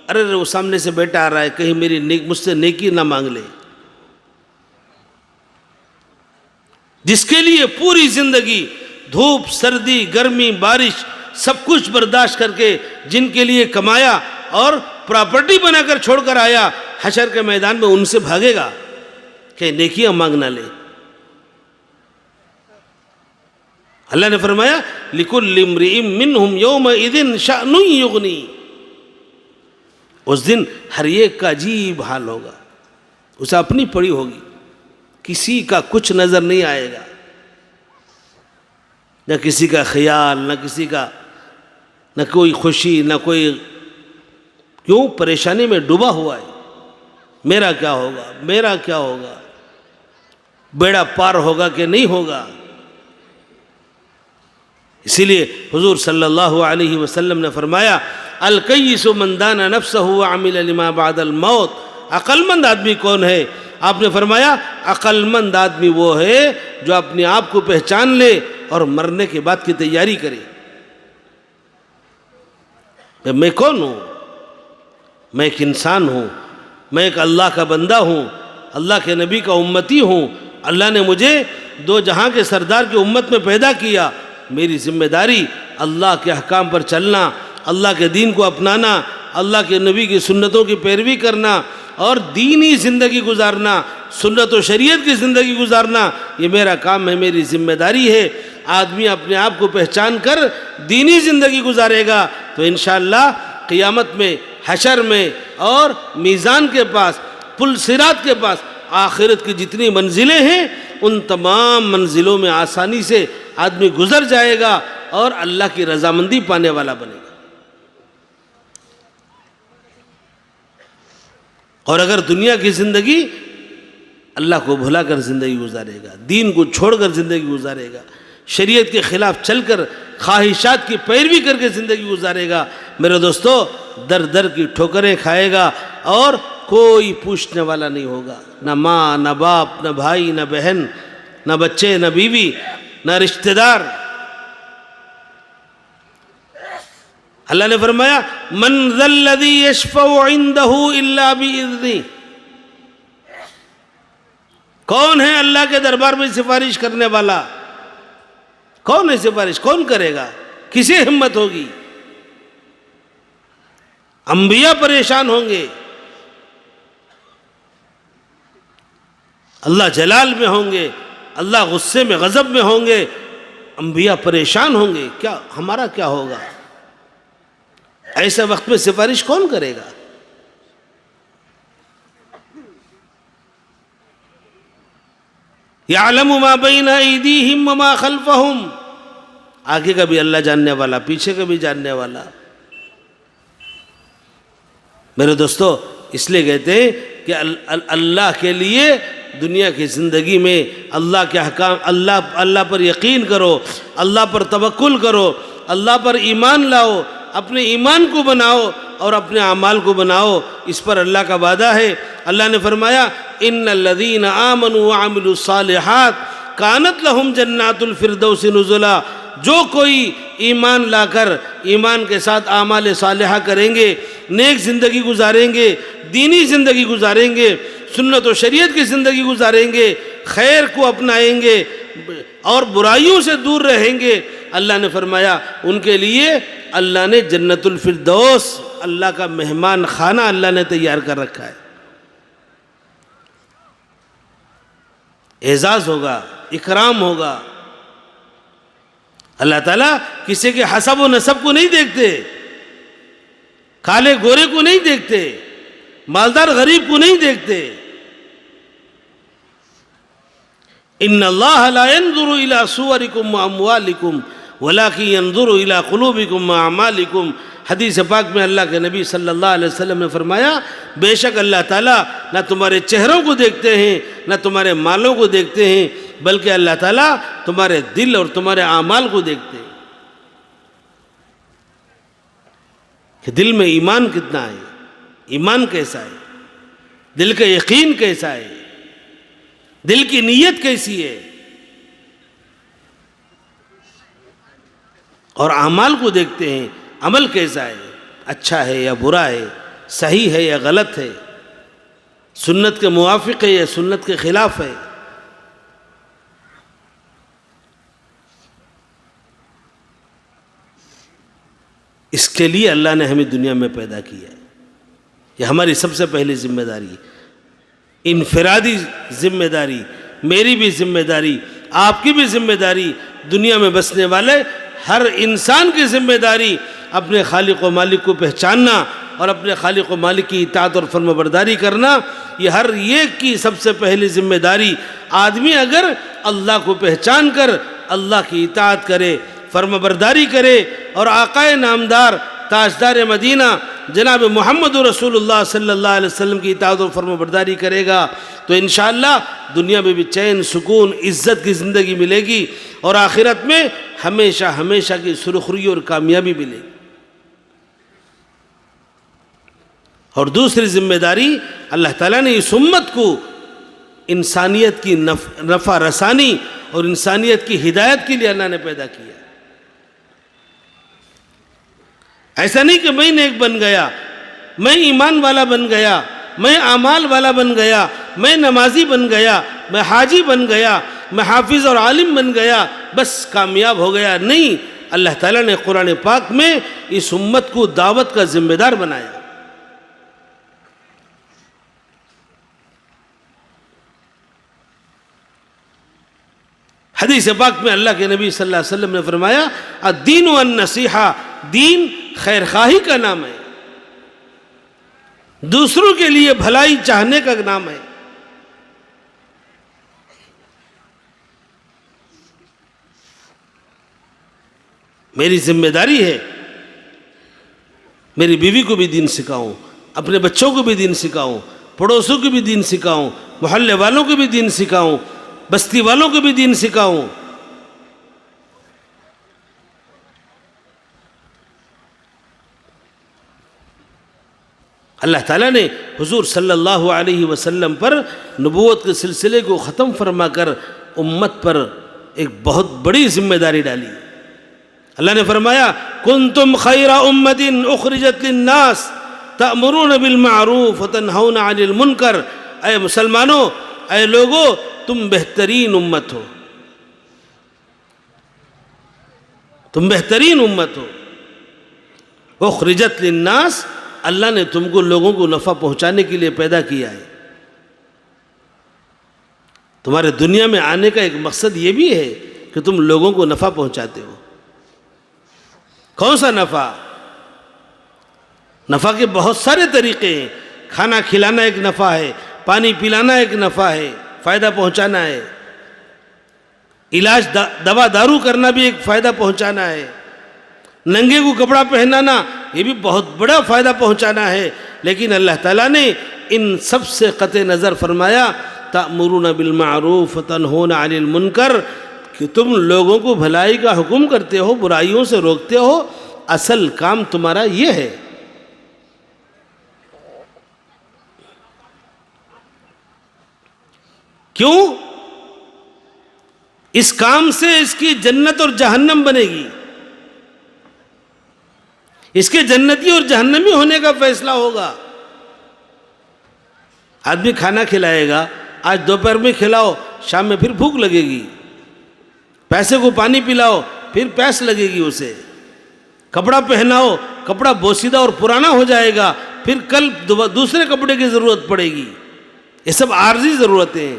ارے وہ سامنے سے بیٹا آ رہا ہے، کہیں مجھ سے نیکی نہ مانگ لے۔ جس کے لیے پوری زندگی دھوپ سردی گرمی بارش سب کچھ برداشت کر کے جن کے لیے کمایا اور پراپرٹی بنا کر چھوڑ کر آیا، حشر کے میدان میں ان سے بھاگے گا کہ نیکیاں مانگ نہ لے۔ اللہ نے فرمایا لِكُلِّ امْرِئٍ مِّنْهُمْ يَوْمَئِذٍ شَأْنٌ يُغْنِي، اس دن ہر ایک کا عجیب حال ہوگا، اسے اپنی پڑی ہوگی، کسی کا کچھ نظر نہیں آئے گا، نہ کسی کا خیال، نہ کسی کا، نہ کوئی خوشی، نہ کوئی، کیوں؟ پریشانی میں ڈوبا ہوا ہے، میرا کیا ہوگا، میرا کیا ہوگا، بیڑا پار ہوگا کہ نہیں ہوگا۔ اسی لیے حضور صلی اللہ علیہ وسلم نے فرمایا الکیس من دان نفسہ وعمل لما بعد الموت، عقل مند آدمی کون ہے؟ آپ نے فرمایا عقل مند آدمی وہ ہے جو اپنے آپ کو پہچان لے اور مرنے کے بعد کی تیاری کرے۔ میں کون ہوں؟ میں ایک انسان ہوں، میں ایک اللہ کا بندہ ہوں، اللہ کے نبی کا امتی ہوں، اللہ نے مجھے دو جہاں کے سردار کی امت میں پیدا کیا، میری ذمہ داری اللہ کے احکام پر چلنا، اللہ کے دین کو اپنانا، اللہ کے نبی کی سنتوں کی پیروی کرنا اور دینی زندگی گزارنا، سنت و شریعت کی زندگی گزارنا، یہ میرا کام ہے، میری ذمہ داری ہے۔ آدمی اپنے آپ کو پہچان کر دینی زندگی گزارے گا تو انشاءاللہ قیامت میں، حشر میں اور میزان کے پاس، پل صراط کے پاس آخرت کی جتنی منزلیں ہیں ان تمام منزلوں میں آسانی سے آدمی گزر جائے گا اور اللہ کی رضامندی پانے والا بنے گا۔ اور اگر دنیا کی زندگی اللہ کو بھلا کر زندگی گزارے گا، دین کو چھوڑ کر زندگی گزارے گا، شریعت کے خلاف چل کر خواہشات کی پیروی کر کے زندگی گزارے گا، میرے دوستو در در کی ٹھوکریں کھائے گا اور کوئی پوچھنے والا نہیں ہوگا، نہ ماں نہ باپ نہ بھائی نہ بہن نہ بچے نہ بیوی نہ رشتہ دار۔ اللہ نے فرمایا من ذا الذی یشفع عنده الا باذنہ، کون ہے اللہ کے دربار میں سفارش کرنے والا؟ کون ہے سفارش؟ کون کرے گا؟ کسی ہمت ہوگی؟ انبیاء پریشان ہوں گے، اللہ جلال میں ہوں گے، اللہ غصے میں غضب میں ہوں گے، انبیاء پریشان ہوں گے، کیا ہمارا کیا ہوگا؟ ایسے وقت میں سفارش کون کرے گا؟ یعلم ما بین ایدیہم وما خلفہم، آگے کا بھی اللہ جاننے والا، پیچھے کا بھی جاننے والا۔ میرے دوستو اس لیے کہتے ہیں کہ اللہ کے لیے دنیا کی زندگی میں اللہ کے احکام، اللہ پر یقین کرو، اللہ پر توکل کرو، اللہ پر ایمان لاؤ، اپنے ایمان کو بناؤ اور اپنے اعمال کو بناؤ، اس پر اللہ کا وعدہ ہے۔ اللہ نے فرمایا ان الذین آمنوا وعملوا الصالحات کانت لہم جنات الفردوس نزلا، جو کوئی ایمان لا کر ایمان کے ساتھ اعمال صالحہ کریں گے، نیک زندگی گزاریں گے، دینی زندگی گزاریں گے، سنت و شریعت کی زندگی گزاریں گے، خیر کو اپنائیں گے اور برائیوں سے دور رہیں گے، اللہ نے فرمایا ان کے لیے اللہ نے جنت الفردوس، اللہ کا مہمان خانہ اللہ نے تیار کر رکھا ہے۔ اعزاز ہوگا، اکرام ہوگا۔ اللہ تعالیٰ کسی کے حسب و نسب کو نہیں دیکھتے، کالے گورے کو نہیں دیکھتے، مالدار غریب کو نہیں دیکھتے، ان اللہ لا ينظر الى صورکم واموالکم ولکن ينظر الى قلوبکم واعمالکم. حدیث پاک میں اللہ کے نبی صلی اللہ علیہ وسلم نے فرمایا بے شک اللہ تعالیٰ نہ تمہارے چہروں کو دیکھتے ہیں نہ تمہارے مالوں کو دیکھتے ہیں، بلکہ اللہ تعالیٰ تمہارے دل اور تمہارے اعمال کو دیکھتے ہیں کہ دل میں ایمان کتنا ہے، ایمان کیسا ہے، دل کا یقین کیسا ہے، دل کی نیت کیسی ہے، اور اعمال کو دیکھتے ہیں عمل کیسا ہے، اچھا ہے یا برا ہے، صحیح ہے یا غلط ہے، سنت کے موافق ہے یا سنت کے خلاف ہے. اس کے لیے اللہ نے ہمیں دنیا میں پیدا کیا ہے. یہ ہماری سب سے پہلی ذمہ داری ہے، انفرادی ذمہ داری، میری بھی ذمہ داری، آپ کی بھی ذمہ داری، دنیا میں بسنے والے ہر انسان کی ذمہ داری اپنے خالق و مالک کو پہچاننا اور اپنے خالق و مالک کی اطاعت اور فرما برداری کرنا. یہ ہر ایک کی سب سے پہلی ذمہ داری. آدمی اگر اللہ کو پہچان کر اللہ کی اطاعت کرے، فرما برداری کرے اور آقا نامدار تاجدار مدینہ جناب محمد رسول اللہ صلی اللہ علیہ وسلم کی اطاعت اور فرما برداری کرے گا تو انشاءاللہ دنیا میں بھی چین، سکون، عزت کی زندگی ملے گی اور آخرت میں ہمیشہ ہمیشہ کی سرخری اور کامیابی ملے گی. اور دوسری ذمہ داری، اللہ تعالیٰ نے اس امت کو انسانیت کی نفع رسانی اور انسانیت کی ہدایت کے لیے اللہ نے پیدا کیا. ایسا نہیں کہ میں نیک بن گیا، میں ایمان والا بن گیا، میں اعمال والا بن گیا، میں نمازی بن گیا، میں حاجی بن گیا، میں حافظ اور عالم بن گیا، بس کامیاب ہو گیا. نہیں، اللہ تعالیٰ نے قرآن پاک میں اس امت کو دعوت کا ذمہ دار بنایا. حدیث پاک میں اللہ کے نبی صلی اللہ علیہ وسلم نے فرمایا الدین والنصیحہ، دین خیر خواہی کا نام ہے، دوسروں کے لیے بھلائی چاہنے کا نام ہے. میری ذمہ داری ہے میری بیوی کو بھی دین سکھاؤں، اپنے بچوں کو بھی دین سکھاؤں، پڑوسوں کو بھی دین سکھاؤں، محلے والوں کو بھی دین سکھاؤں، بستی والوں کو بھی دین سکھاؤں. اللہ تعالیٰ نے حضور صلی اللہ علیہ وسلم پر نبوت کے سلسلے کو ختم فرما کر امت پر ایک بہت بڑی ذمہ داری ڈالی. اللہ نے فرمایا کنتم خیر امت اخرجت للناس تأمرون بالمعروف وتنہون عن المنکر. اے مسلمانوں، اے لوگو، تم بہترین امت ہو، تم بہترین امت ہو. اخرجت للناس، اللہ نے تم کو لوگوں کو نفع پہنچانے کے لیے پیدا کیا ہے. تمہارے دنیا میں آنے کا ایک مقصد یہ بھی ہے کہ تم لوگوں کو نفع پہنچاتے ہو. کون سا نفع؟ نفع کے بہت سارے طریقے ہیں. کھانا کھلانا ایک نفع ہے، پانی پلانا ایک نفع ہے، فائدہ پہنچانا ہے. علاج دوا دارو کرنا بھی ایک فائدہ پہنچانا ہے. ننگے کو کپڑا پہنانا یہ بھی بہت بڑا فائدہ پہنچانا ہے. لیکن اللہ تعالیٰ نے ان سب سے قطع نظر فرمایا تأمرون بالمعروف وتنہون عن المنکر، کہ تم لوگوں کو بھلائی کا حکم کرتے ہو، برائیوں سے روکتے ہو. اصل کام تمہارا یہ ہے. کیوں؟ اس کام سے اس کی جنت اور جہنم بنے گی، اس کے جنتی اور جہنمی ہونے کا فیصلہ ہوگا. آدمی کھانا کھلائے گا، آج دوپہر میں کھلاؤ، شام میں پھر بھوک لگے گی. پیسے کو پانی پلاؤ، پھر پیاس لگے گی اسے. کپڑا پہناؤ، کپڑا بوسیدہ اور پرانا ہو جائے گا، پھر کل دوسرے کپڑے کی ضرورت پڑے گی. یہ سب عارضی ضرورتیں ہیں.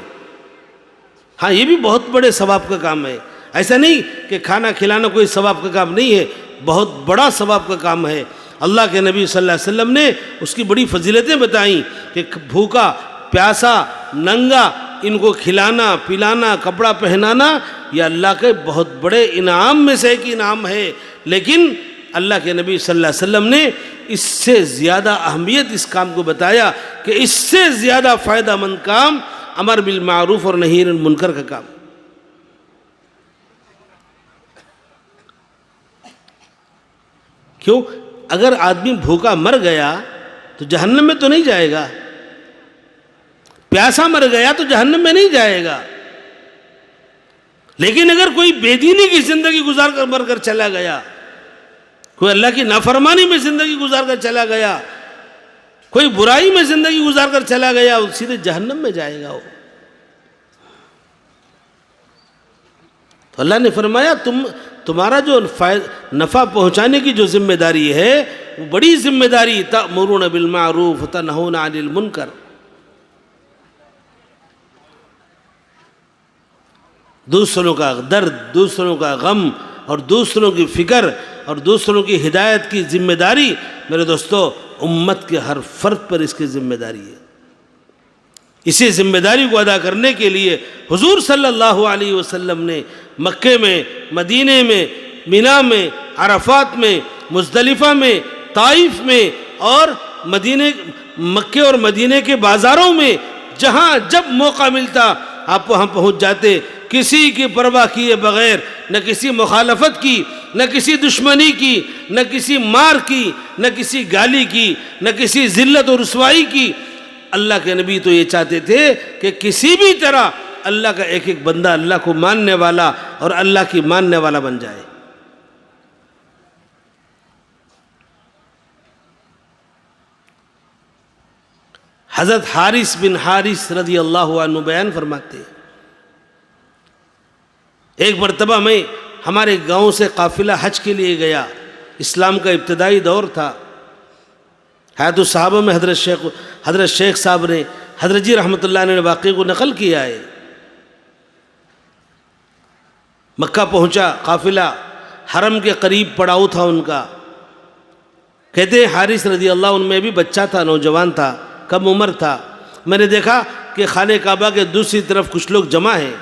ہاں، یہ بھی بہت بڑے ثواب کا کام ہے. ایسا نہیں کہ کھانا کھلانا کوئی ثواب کا کام نہیں ہے، بہت بڑا ثواب کا کام ہے. اللہ کے نبی صلی اللہ علیہ وسلم نے اس کی بڑی فضیلتیں بتائیں کہ بھوکا، پیاسا، ننگا ان کو کھلانا پلانا کپڑا پہنانا یہ اللہ کے بہت بڑے انعام میں سے ایک انعام ہے، لیکن اللہ کے نبی صلی اللہ علیہ وسلم نے اس سے زیادہ اہمیت اس کام کو بتایا کہ اس سے زیادہ فائدہ مند کام امر بالمعروف اور نہی عن المنکر کا کام۔ کیوں؟ اگر آدمی بھوکا مر گیا تو جہنم میں تو نہیں جائے گا، پیاسا مر گیا تو جہنم میں نہیں جائے گا، لیکن اگر کوئی بے دینی کی زندگی گزار کر مر کر چلا گیا، کوئی اللہ کی نافرمانی میں زندگی گزار کر چلا گیا، کوئی برائی میں زندگی گزار کر چلا گیا، وہ سیدھے جہنم میں جائے گا۔ تو اللہ نے فرمایا تمہارا جو نفع پہنچانے کی جو ذمہ داری ہے وہ بڑی ذمہ داری، تأمرون بالمعروف وتنہون عن المنکر، دوسروں کا درد، دوسروں کا غم اور دوسروں کی فکر اور دوسروں کی ہدایت کی ذمہ داری، میرے دوستو امت کے ہر فرد پر اس کی ذمہ داری ہے۔ اسی ذمہ داری کو ادا کرنے کے لیے حضور صلی اللہ علیہ وسلم نے مکے میں، مدینے میں، مینا میں، عرفات میں، مزدلفہ میں، طائف میں اور مکے اور مدینے کے بازاروں میں جہاں جب موقع ملتا آپ وہاں پہنچ جاتے، کسی کی پرواہ کیے بغیر، نہ کسی مخالفت کی، نہ کسی دشمنی کی، نہ کسی مار کی، نہ کسی گالی کی، نہ کسی ذلت اور رسوائی کی۔ اللہ کے نبی تو یہ چاہتے تھے کہ کسی بھی طرح اللہ کا ایک ایک بندہ اللہ کو ماننے والا اور اللہ کی ماننے والا بن جائے۔ حضرت حارث بن حارث رضی اللہ عنہ بیان فرماتے ہیں، ایک مرتبہ میں ہمارے گاؤں سے قافلہ حج کے لیے گیا، اسلام کا ابتدائی دور تھا، حیات الصحابہ میں حضرت شیخ صاحب نے، حضرت جی رحمۃ اللہ نے واقعے کو نقل کیا ہے۔ مکہ پہنچا قافلہ، حرم کے قریب پڑاؤ تھا ان کا، کہتے ہیں حارث رضی اللہ عنہ میں بھی بچہ تھا، نوجوان تھا، کم عمر تھا، میں نے دیکھا کہ خانہ کعبہ کے دوسری طرف کچھ لوگ جمع ہیں،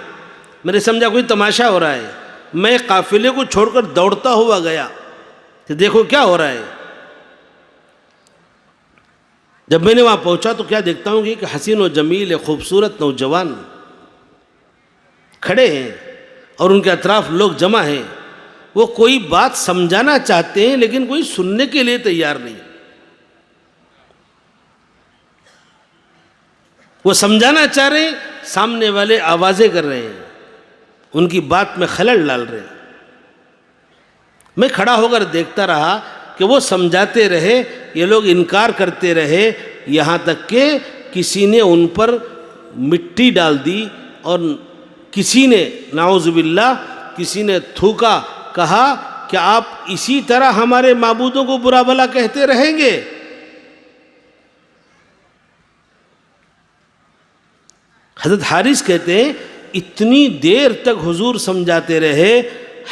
میں نے سمجھا کوئی تماشا ہو رہا ہے، میں قافلے کو چھوڑ کر دوڑتا ہوا گیا کہ دیکھو کیا ہو رہا ہے۔ جب میں نے وہاں پہنچا تو کیا دیکھتا ہوں کہ ایک حسین و جمیل خوبصورت نوجوان کھڑے ہیں اور ان کے اطراف لوگ جمع ہیں، وہ کوئی بات سمجھانا چاہتے ہیں لیکن کوئی سننے کے لیے تیار نہیں، وہ سمجھانا چاہ رہے ہیں، سامنے والے آوازیں کر رہے ہیں، ان کی بات میں خلل ڈال رہے ہیں۔ میں کھڑا ہو کر دیکھتا رہا کہ وہ سمجھاتے رہے، یہ لوگ انکار کرتے رہے، یہاں تک کہ کسی نے ان پر مٹی ڈال دی اور کسی نے نعوذ باللہ کسی نے تھوکا، کہا کہ آپ اسی طرح ہمارے معبودوں کو برا بھلا کہتے رہیں گے؟ حضرت حارث کہتے ہیں اتنی دیر تک حضور سمجھاتے رہے،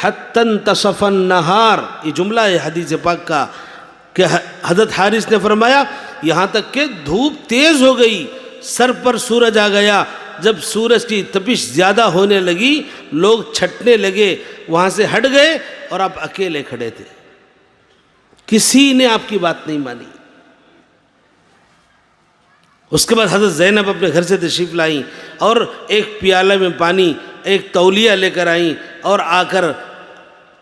حتی انتصف النہار، یہ جملہ ہے حدیث پاک کا کہ حضرت حارث نے فرمایا یہاں تک کہ دھوپ تیز ہو گئی، سر پر سورج آ گیا، جب سورج کی تپش زیادہ ہونے لگی لوگ چھٹنے لگے، وہاں سے ہٹ گئے اور آپ اکیلے کھڑے تھے، کسی نے آپ کی بات نہیں مانی۔ اس کے بعد حضرت زینب اپنے گھر سے تشریف لائیں اور ایک پیالہ میں پانی، ایک تولیہ لے کر آئیں اور آ کر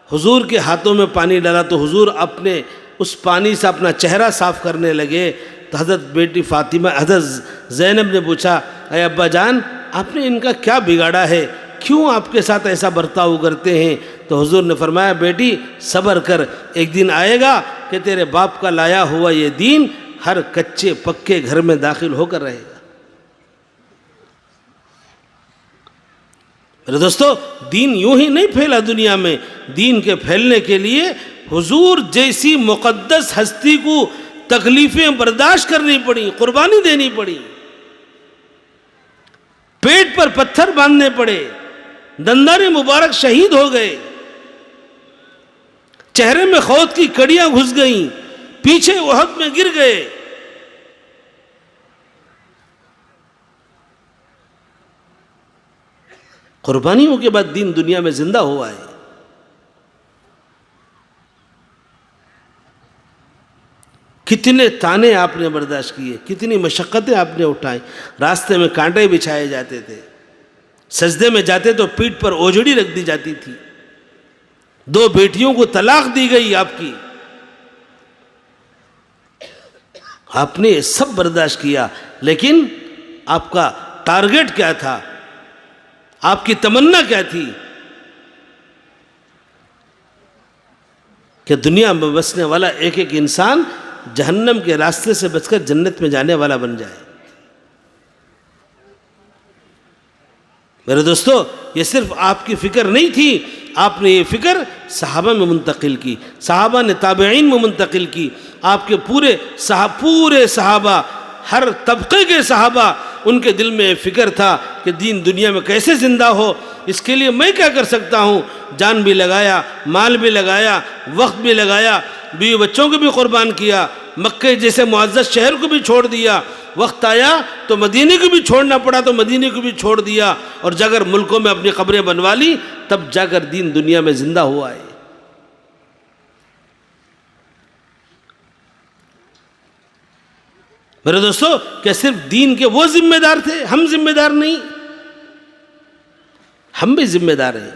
حضور کے ہاتھوں میں پانی ڈالا تو حضور اپنے اس پانی سے اپنا چہرہ صاف کرنے لگے، تو حضرت بیٹی فاطمہ حضرت زینب نے پوچھا اے ابا جان آپ نے ان کا کیا بگاڑا ہے، کیوں آپ کے ساتھ ایسا برتاؤ کرتے ہیں؟ تو حضور نے فرمایا بیٹی صبر کر، ایک دن آئے گا کہ تیرے باپ کا لایا ہوا یہ دین ہر کچے پکے گھر میں داخل ہو کر رہے گا۔ میرے دوستو دین یوں ہی نہیں پھیلا دنیا میں، دین کے پھیلنے کے لیے حضور جیسی مقدس ہستی کو تکلیفیں برداشت کرنی پڑی، قربانی دینی پڑی، پیٹ پر پتھر باندھنے پڑے، دندان مبارک شہید ہو گئے، چہرے میں خود کی کڑیاں گھس گئیں، پیچھے احد میں گر گئے۔ قربانیوں کے بعد دین دنیا میں زندہ ہوا ہے. کتنے تانے آپ نے برداشت کیے، کتنی مشقتیں آپ نے اٹھائیں. راستے میں کانٹے بچھائے جاتے تھے، سجدے میں جاتے تو پیٹھ پر اوجڑی رکھ دی جاتی تھی، 2 بیٹیوں کو طلاق دی گئی آپ کی. آپ نے یہ سب برداشت کیا، لیکن آپ کا ٹارگٹ کیا تھا؟ آپ کی تمنا کیا تھی؟ کہ دنیا میں بسنے والا ایک ایک انسان جہنم کے راستے سے بچ کر جنت میں جانے والا بن جائے. میرے دوستو، یہ صرف آپ کی فکر نہیں تھی، آپ نے یہ فکر صحابہ میں منتقل کی، صحابہ نے تابعین میں منتقل کی. آپ کے پورے صحابہ، ہر طبقے کے صحابہ، ان کے دل میں یہ فکر تھا کہ دین دنیا میں کیسے زندہ ہو، اس کے لیے میں کیا کر سکتا ہوں. جان بھی لگایا، مال بھی لگایا، وقت بھی لگایا، بیوی بچوں کو بھی قربان کیا، مکہ جیسے معزز شہر کو بھی چھوڑ دیا. وقت آیا تو مدینے کو بھی چھوڑنا پڑا تو مدینے کو بھی چھوڑ دیا، اور جاگر ملکوں میں اپنی قبریں بنوا لی، تب جا کر دین دنیا میں زندہ ہوا ہے. میرے دوستو، کیا صرف دین کے وہ ذمہ دار تھے؟ ہم ذمہ دار نہیں؟ ہم بھی ذمہ دار ہیں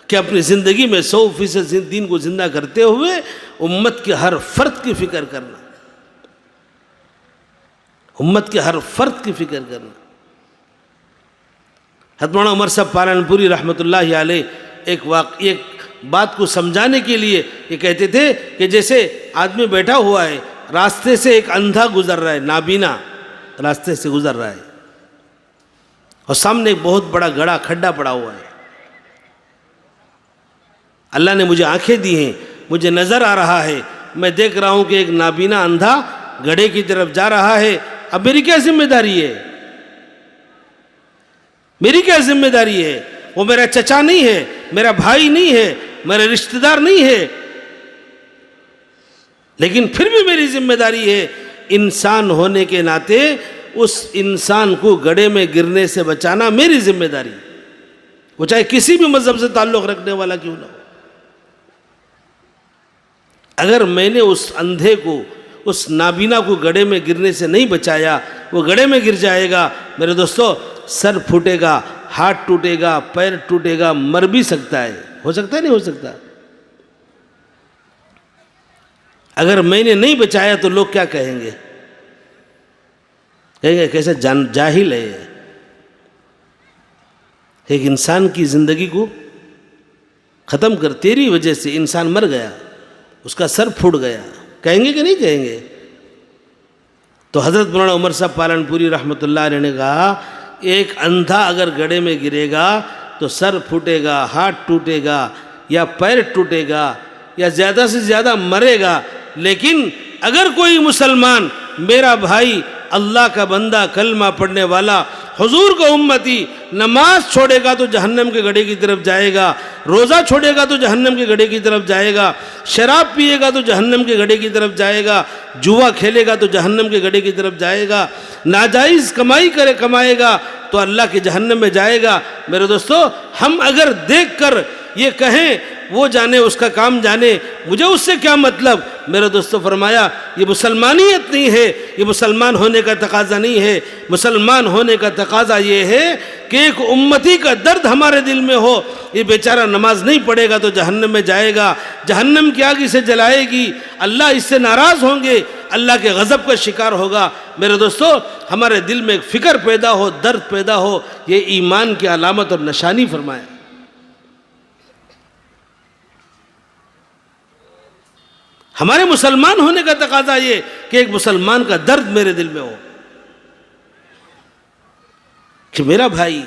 کہ اپنی زندگی میں 100% دین کو زندہ کرتے ہوئے امت کے ہر فرد کی فکر کرنا، امت کے ہر فرد کی فکر کرنا. حضرت مولانا عمر صاحب پالنپوری رحمۃ اللہ علیہ ایک بات کو سمجھانے کے لیے یہ کہتے تھے کہ جیسے آدمی بیٹھا ہوا ہے، راستے سے ایک اندھا گزر رہا ہے، نابینا راستے سے گزر رہا ہے، اور سامنے ایک بہت بڑا گڑھا کھڈا پڑا ہوا ہے. اللہ نے مجھے آنکھیں دی ہیں، مجھے نظر آ رہا ہے، میں دیکھ رہا ہوں کہ ایک نابینا اندھا گڑھے کی طرف جا رہا ہے. اب میری کیا ذمہ داری ہے؟ میری کیا ذمہ داری ہے؟ وہ میرا چچا نہیں ہے، میرا بھائی نہیں ہے، میرا رشتہ دار نہیں ہے، لیکن پھر بھی میری ذمہ داری ہے انسان ہونے کے ناطے اس انسان کو گڑھے میں گرنے سے بچانا میری ذمہ داری، وہ چاہے کسی بھی مذہب سے تعلق رکھنے والا کیوں نہ ہو. اگر میں نے اس اندھے کو، اس نابینا کو گڑھے میں گرنے سے نہیں بچایا، وہ گڑھے میں گر جائے گا. میرے دوستو، سر پھوٹے گا، ہاتھ ٹوٹے گا، پیر ٹوٹے گا، مر بھی سکتا ہے. ہو سکتا ہے نہیں ہو سکتا؟ اگر میں نے نہیں بچایا تو لوگ کیا کہیں گے؟ کہیں گے کیسے جاہل ہے. ایک انسان کی زندگی کو ختم کر، تیری وجہ سے انسان مر گیا، اس کا سر پھوٹ گیا. کہیں گے کہ نہیں کہیں گے؟ تو حضرت مولانا عمر صاحب پالنپوری رحمۃ اللہ علیہ نے کہا، ایک اندھا اگر گڑھے میں گرے گا تو سر پھوٹے گا، ہاتھ ٹوٹے گا، یا پیر ٹوٹے گا، یا زیادہ سے زیادہ مرے گا. لیکن اگر کوئی مسلمان، میرا بھائی، اللہ کا بندہ، کلمہ پڑھنے والا، حضور کا امتی، نماز چھوڑے گا تو جہنم کے گڑھے کی طرف جائے گا، روزہ چھوڑے گا تو جہنم کے گڑھے کی طرف جائے گا، شراب پیے گا تو جہنم کے گڑھے کی طرف جائے گا، جوا کھیلے گا تو جہنم کے گڑھے کی طرف جائے گا، ناجائز کمائے گا تو اللہ کے جہنم میں جائے گا. میرے دوستو، ہم اگر دیکھ کر یہ کہیں وہ جانے، اس کا کام جانے، مجھے اس سے کیا مطلب؟ میرے دوستو، فرمایا یہ مسلمانیت نہیں ہے، یہ مسلمان ہونے کا تقاضا نہیں ہے. مسلمان ہونے کا تقاضا یہ ہے کہ ایک امتی کا درد ہمارے دل میں ہو. یہ بیچارہ نماز نہیں پڑھے گا تو جہنم میں جائے گا، جہنم کی آگ اسے جلائے گی، اللہ اس سے ناراض ہوں گے، اللہ کے غضب کا شکار ہوگا. میرے دوستو، ہمارے دل میں ایک فکر پیدا ہو، درد پیدا ہو، یہ ایمان کی علامت اور نشانی فرمایا. ہمارے مسلمان ہونے کا تقاضا یہ کہ ایک مسلمان کا درد میرے دل میں ہو کہ میرا بھائی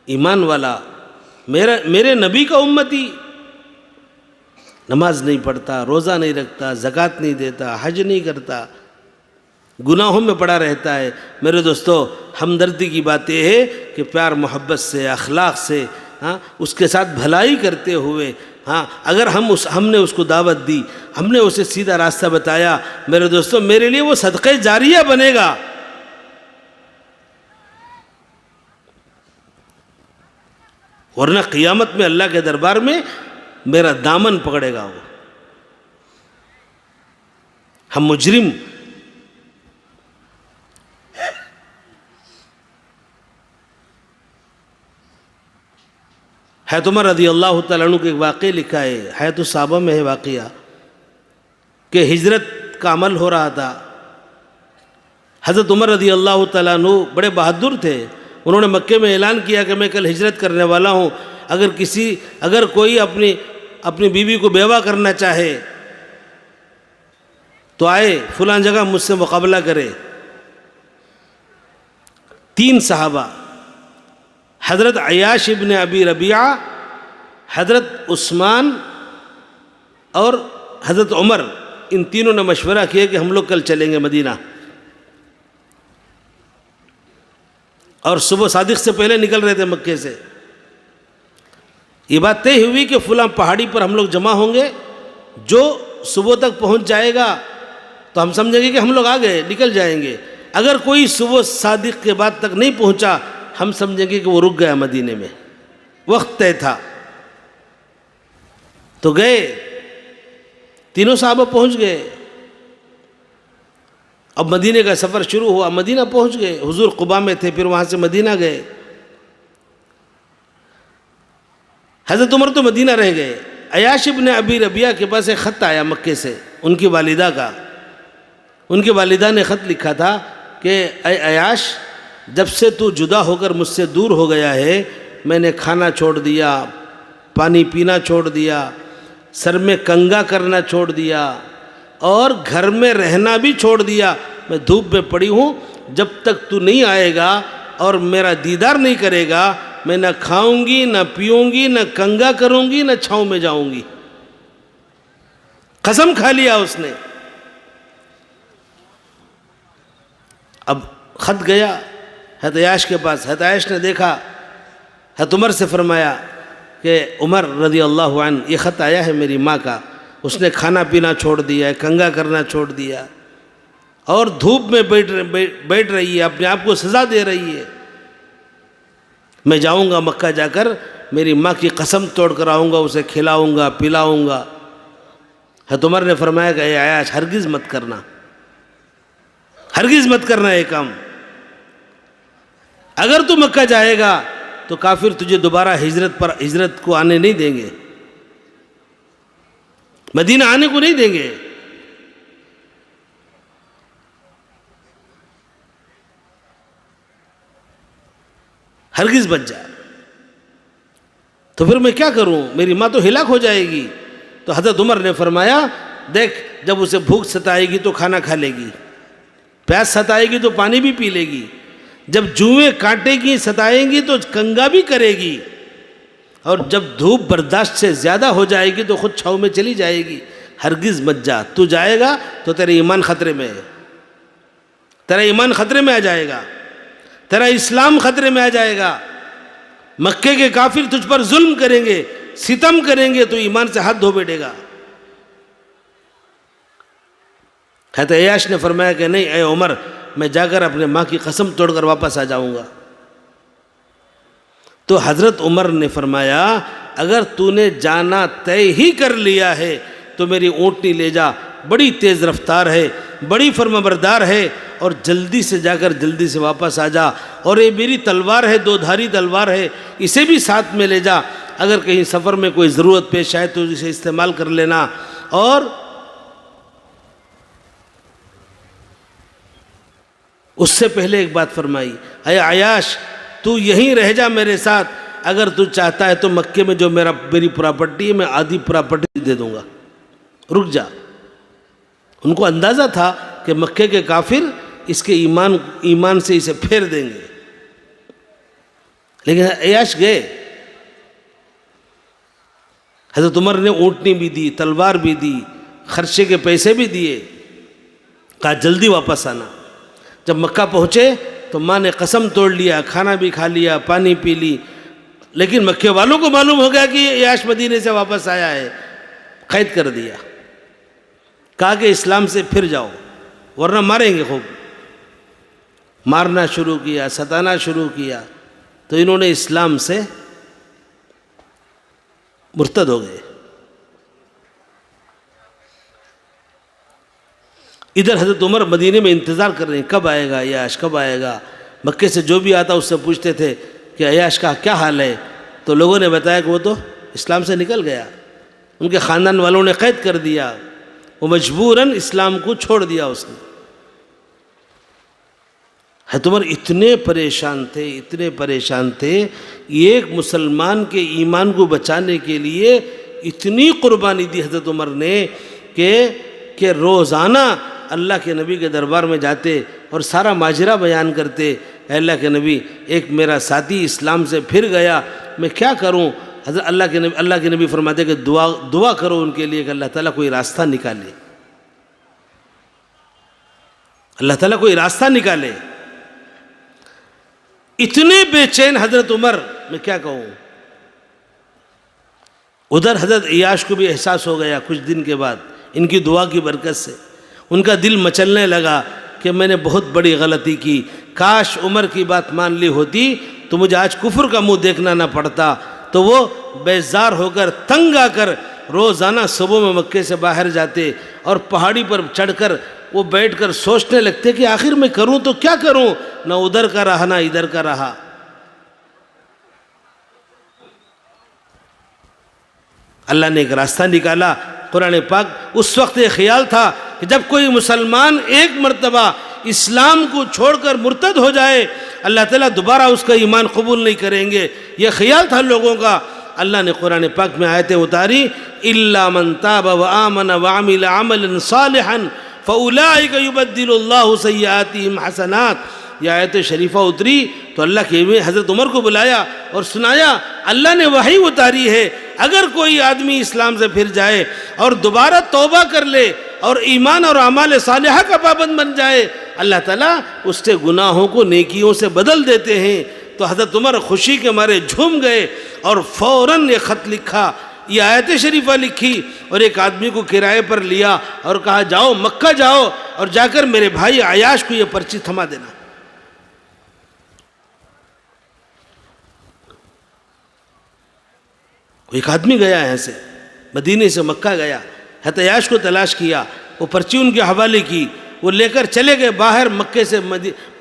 ایمان والا، میرے نبی کا امتی نماز نہیں پڑھتا، روزہ نہیں رکھتا، زکوٰۃ نہیں دیتا، حج نہیں کرتا، گناہوں میں پڑا رہتا ہے. میرے دوستو، ہمدردی کی بات یہ ہے کہ پیار محبت سے، اخلاق سے، اس کے ساتھ بھلائی کرتے ہوئے، اگر ہم نے اس کو دعوت دی، ہم نے اسے سیدھا راستہ بتایا، میرے دوستو، میرے لیے وہ صدقہ جاریہ بنے گا. ورنہ قیامت میں اللہ کے دربار میں میرا دامن پکڑے گا وہ. ہم مجرم حضرت عمر رضی اللہ تعالیٰ عنہ کے ایک واقعہ لکھا ہے، حیات الصحابہ میں ہے واقعہ، کہ ہجرت کا عمل ہو رہا تھا. حضرت عمر رضی اللہ تعالیٰ عنہ بڑے بہادر تھے. انہوں نے مکے میں اعلان کیا کہ میں کل ہجرت کرنے والا ہوں، اگر کوئی اپنی بیوی کو بیوہ کرنا چاہے تو آئے فلاں جگہ مجھ سے مقابلہ کرے. 3 صحابہ حضرت عیاش ابن ابی ربیعہ، حضرت عثمان اور حضرت عمر، ان تینوں نے مشورہ کیا کہ ہم لوگ کل چلیں گے مدینہ. اور صبح صادق سے پہلے نکل رہے تھے مکے سے. یہ بات طے ہوئی کہ فلاں پہاڑی پر ہم لوگ جمع ہوں گے، جو صبح تک پہنچ جائے گا تو ہم سمجھیں گے کہ ہم لوگ آ گئے، نکل جائیں گے. اگر کوئی صبح صادق کے بعد تک نہیں پہنچا ہم سمجھیں گے کہ وہ رک گیا مدینے میں. وقت طے تھا تو گئے، تینوں صحابہ پہنچ گئے. اب مدینے کا سفر شروع ہوا، مدینہ پہنچ گئے. حضور قباء میں تھے، پھر وہاں سے مدینہ گئے. حضرت عمر تو مدینہ رہ گئے. عیاش ابن ابی ربیعہ کے پاس ایک خط آیا مکے سے، ان کی والدہ کا. ان کی والدہ نے خط لکھا تھا کہ اے عیاش، جب سے تو جدا ہو کر مجھ سے دور ہو گیا ہے، میں نے کھانا چھوڑ دیا، پانی پینا چھوڑ دیا، سر میں کنگا کرنا چھوڑ دیا، اور گھر میں رہنا بھی چھوڑ دیا. میں دھوپ میں پڑی ہوں. جب تک تو نہیں آئے گا اور میرا دیدار نہیں کرے گا، میں نہ کھاؤں گی، نہ پیوں گی، نہ کنگا کروں گی، نہ چھاؤں میں جاؤں گی. قسم کھا لیا اس نے. اب خط گیا حضرت عیاش کے پاس. حضرت عیاش نے دیکھا، حضرت عمر سے فرمایا کہ عمر رضی اللہ عنہ، یہ خط آیا ہے میری ماں کا، اس نے کھانا پینا چھوڑ دیا ہے، کنگا کرنا چھوڑ دیا، اور دھوپ میں بیٹھ رہی ہے، اپنے آپ کو سزا دے رہی ہے. میں جاؤں گا مکہ، جا کر میری ماں کی قسم توڑ کر آؤں گا، اسے کھلاؤں گا، پلاؤں گا. حضرت عمر نے فرمایا کہ اے عیاش، ہرگز مت کرنا، ہرگز مت کرنا یہ کام. اگر تو مکہ جائے گا تو کافر تجھے دوبارہ ہجرت کو آنے نہیں دیں گے، مدینہ آنے کو نہیں دیں گے. ہرگز بچ جا. تو پھر میں کیا کروں، میری ماں تو ہلاک ہو جائے گی. تو حضرت عمر نے فرمایا، دیکھ، جب اسے بھوک ستائے گی تو کھانا کھا لے گی، پیاس ستائے گی تو پانی بھی پی لے گی، جب جوئیں کاٹے گی ستائیں گی تو کنگا بھی کرے گی، اور جب دھوپ برداشت سے زیادہ ہو جائے گی تو خود چھاؤں میں چلی جائے گی. ہرگز مت جا. تو جائے گا تو تیرے ایمان خطرے میں ہے، تیرا ایمان خطرے میں آ جائے گا، تیرا اسلام خطرے میں آ جائے گا. مکے کے کافر تجھ پر ظلم کریں گے، ستم کریں گے، تو ایمان سے ہاتھ دھو بیٹھے گا. حضرت عیاش نے فرمایا کہ نہیں اے عمر، میں جا کر اپنے ماں کی قسم توڑ کر واپس آ جاؤں گا. تو حضرت عمر نے فرمایا، اگر تو نے جانا طے ہی کر لیا ہے تو میری اونٹنی لے جا، بڑی تیز رفتار ہے، بڑی فرمانبردار ہے، اور جلدی سے جا کر جلدی سے واپس آ جا. اور یہ میری تلوار ہے، 2 دھاری تلوار ہے، اسے بھی ساتھ میں لے جا، اگر کہیں سفر میں کوئی ضرورت پیش آئے تو اسے استعمال کر لینا. اور اس سے پہلے ایک بات فرمائی، اے عیاش، تو یہیں رہ جا میرے ساتھ، اگر تو چاہتا ہے تو مکے میں جو میری پراپرٹی ہے میں آدھی پراپرٹی دے دوں گا، رک جا. ان کو اندازہ تھا کہ مکے کے کافر اس کے ایمان سے اسے پھیر دیں گے. لیکن عیاش گئے. حضرت عمر نے اونٹنی بھی دی، تلوار بھی دی، خرچے کے پیسے بھی دیے، کہا جلدی واپس آنا. جب مکہ پہنچے تو ماں نے قسم توڑ لیا، کھانا بھی کھا لیا، پانی پی لی. لیکن مکے والوں کو معلوم ہو گیا کہ عیاش مدینے سے واپس آیا ہے، قید کر دیا. کہا کہ اسلام سے پھر جاؤ ورنہ ماریں گے. خوب مارنا شروع کیا، ستانا شروع کیا. تو انہوں نے اسلام سے مرتد ہو گئے. ادھر حضرت عمر مدینے میں انتظار کر رہے ہیں کب آئے گا عیاش، کب آئے گا. مکے سے جو بھی آتا اس سے پوچھتے تھے کہ عیاش کا کیا حال ہے، تو لوگوں نے بتایا کہ وہ تو اسلام سے نکل گیا، ان کے خاندان والوں نے قید کر دیا، وہ مجبوراً اسلام کو چھوڑ دیا اس نے. حضرت عمر اتنے پریشان تھے، ایک مسلمان کے ایمان کو بچانے کے لیے اتنی قربانی دی حضرت عمر نے کہ روزانہ اللہ کے نبی کے دربار میں جاتے اور سارا ماجرا بیان کرتے. اے اللہ کے نبی، ایک میرا ساتھی اسلام سے پھر گیا، میں کیا کروں؟ حضرت اللہ کے نبی فرماتے کہ دعا کرو ان کے لیے کہ اللہ تعالیٰ کوئی راستہ نکالے، اللہ تعالیٰ کوئی راستہ نکالے. اتنے بے چین حضرت عمر، میں کیا کہوں. ادھر حضرت عیاش کو بھی احساس ہو گیا کچھ دن کے بعد، ان کی دعا کی برکت سے ان کا دل مچلنے لگا کہ میں نے بہت بڑی غلطی کی، کاش عمر کی بات مان لی ہوتی تو مجھے آج کفر کا منہ دیکھنا نہ پڑتا. تو وہ بیزار ہو کر، تنگ آ کر روزانہ صبح میں مکے سے باہر جاتے اور پہاڑی پر چڑھ کر وہ بیٹھ کر سوچنے لگتے کہ آخر میں کروں تو کیا کروں، نہ ادھر کا رہا نہ ادھر کا رہا. اللہ نے ایک راستہ نکالا. قرآن پاک اس وقت یہ خیال تھا کہ جب کوئی مسلمان ایک مرتبہ اسلام کو چھوڑ کر مرتد ہو جائے اللہ تعالیٰ دوبارہ اس کا ایمان قبول نہیں کریں گے، یہ خیال تھا لوگوں کا. اللہ نے قرآن پاک میں آیتیں اتاری، إِلَّا مَن تَابَ وَآمَنَ وَعَمِلَ عَمَلًا صَالِحًا فَأُولَٰئِكَ يُبَدِّلُ اللَّهُ سَيِّئَاتِهِمْ حَسَنَاتٍ. یہ آیت شریفہ اتری تو اللہ کے حضرت عمر کو بلایا اور سنایا اللہ نے وحی اتاری ہے، اگر کوئی آدمی اسلام سے پھر جائے اور دوبارہ توبہ کر لے اور ایمان اور اعمال صالحہ کا پابند بن جائے اللہ تعالیٰ اس کے گناہوں کو نیکیوں سے بدل دیتے ہیں. تو حضرت عمر خوشی کے مارے جھوم گئے اور فوراً یہ خط لکھا، یہ آیت شریفہ لکھی اور ایک آدمی کو کرائے پر لیا اور کہا جاؤ مکہ جاؤ اور جا کر میرے بھائی عیاش کو یہ پرچی تھما دینا. ایک آدمی گیا یہاں سے، مدینے سے مکہ گیا، حضرت عیاش کو تلاش کیا، وہ پرچی ان کے حوالے کی، وہ لے کر چلے گئے باہر مکے سے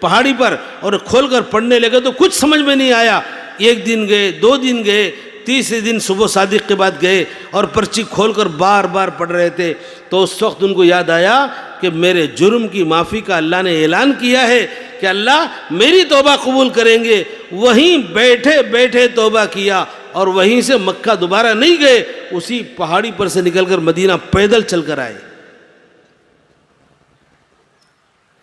پہاڑی پر اور کھول کر پڑھنے لگے تو کچھ سمجھ میں نہیں آیا. ایک دن گئے، 2 دن گئے، تیسرے دن صبح صادق کے بعد گئے اور پرچی کھول کر بار بار پڑھ رہے تھے. تو اس وقت ان کو یاد آیا کہ میرے جرم کی معافی کا اللہ نے اعلان کیا ہے کہ اللہ میری توبہ قبول کریں گے. وہیں بیٹھے بیٹھے توبہ کیا اور وہیں سے مکہ دوبارہ نہیں گئے، اسی پہاڑی پر سے نکل کر مدینہ پیدل چل کر آئے.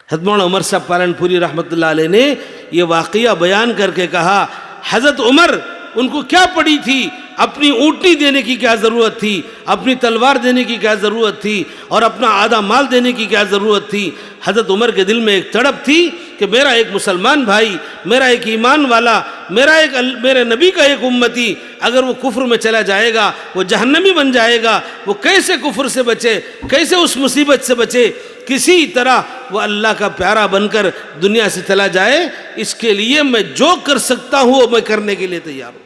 حضرت مولانا عمر صاحب پالن پوری رحمۃ اللہ علیہ نے یہ واقعہ بیان کر کے کہا حضرت عمر ان کو کیا پڑی تھی، اپنی اونٹنی دینے کی کیا ضرورت تھی، اپنی تلوار دینے کی کیا ضرورت تھی اور اپنا آدھا مال دینے کی کیا ضرورت تھی. حضرت عمر کے دل میں ایک تڑپ تھی کہ میرا ایک مسلمان بھائی، میرا ایک ایمان والا، میرے نبی کا ایک امتی اگر وہ کفر میں چلا جائے گا، وہ جہنمی بن جائے گا، وہ کیسے کفر سے بچے، کیسے اس مصیبت سے بچے، کسی طرح وہ اللہ کا پیارا بن کر دنیا سے چلا جائے. اس کے لیے میں جو کر سکتا ہوں وہ میں کرنے کے لیے تیار ہوں.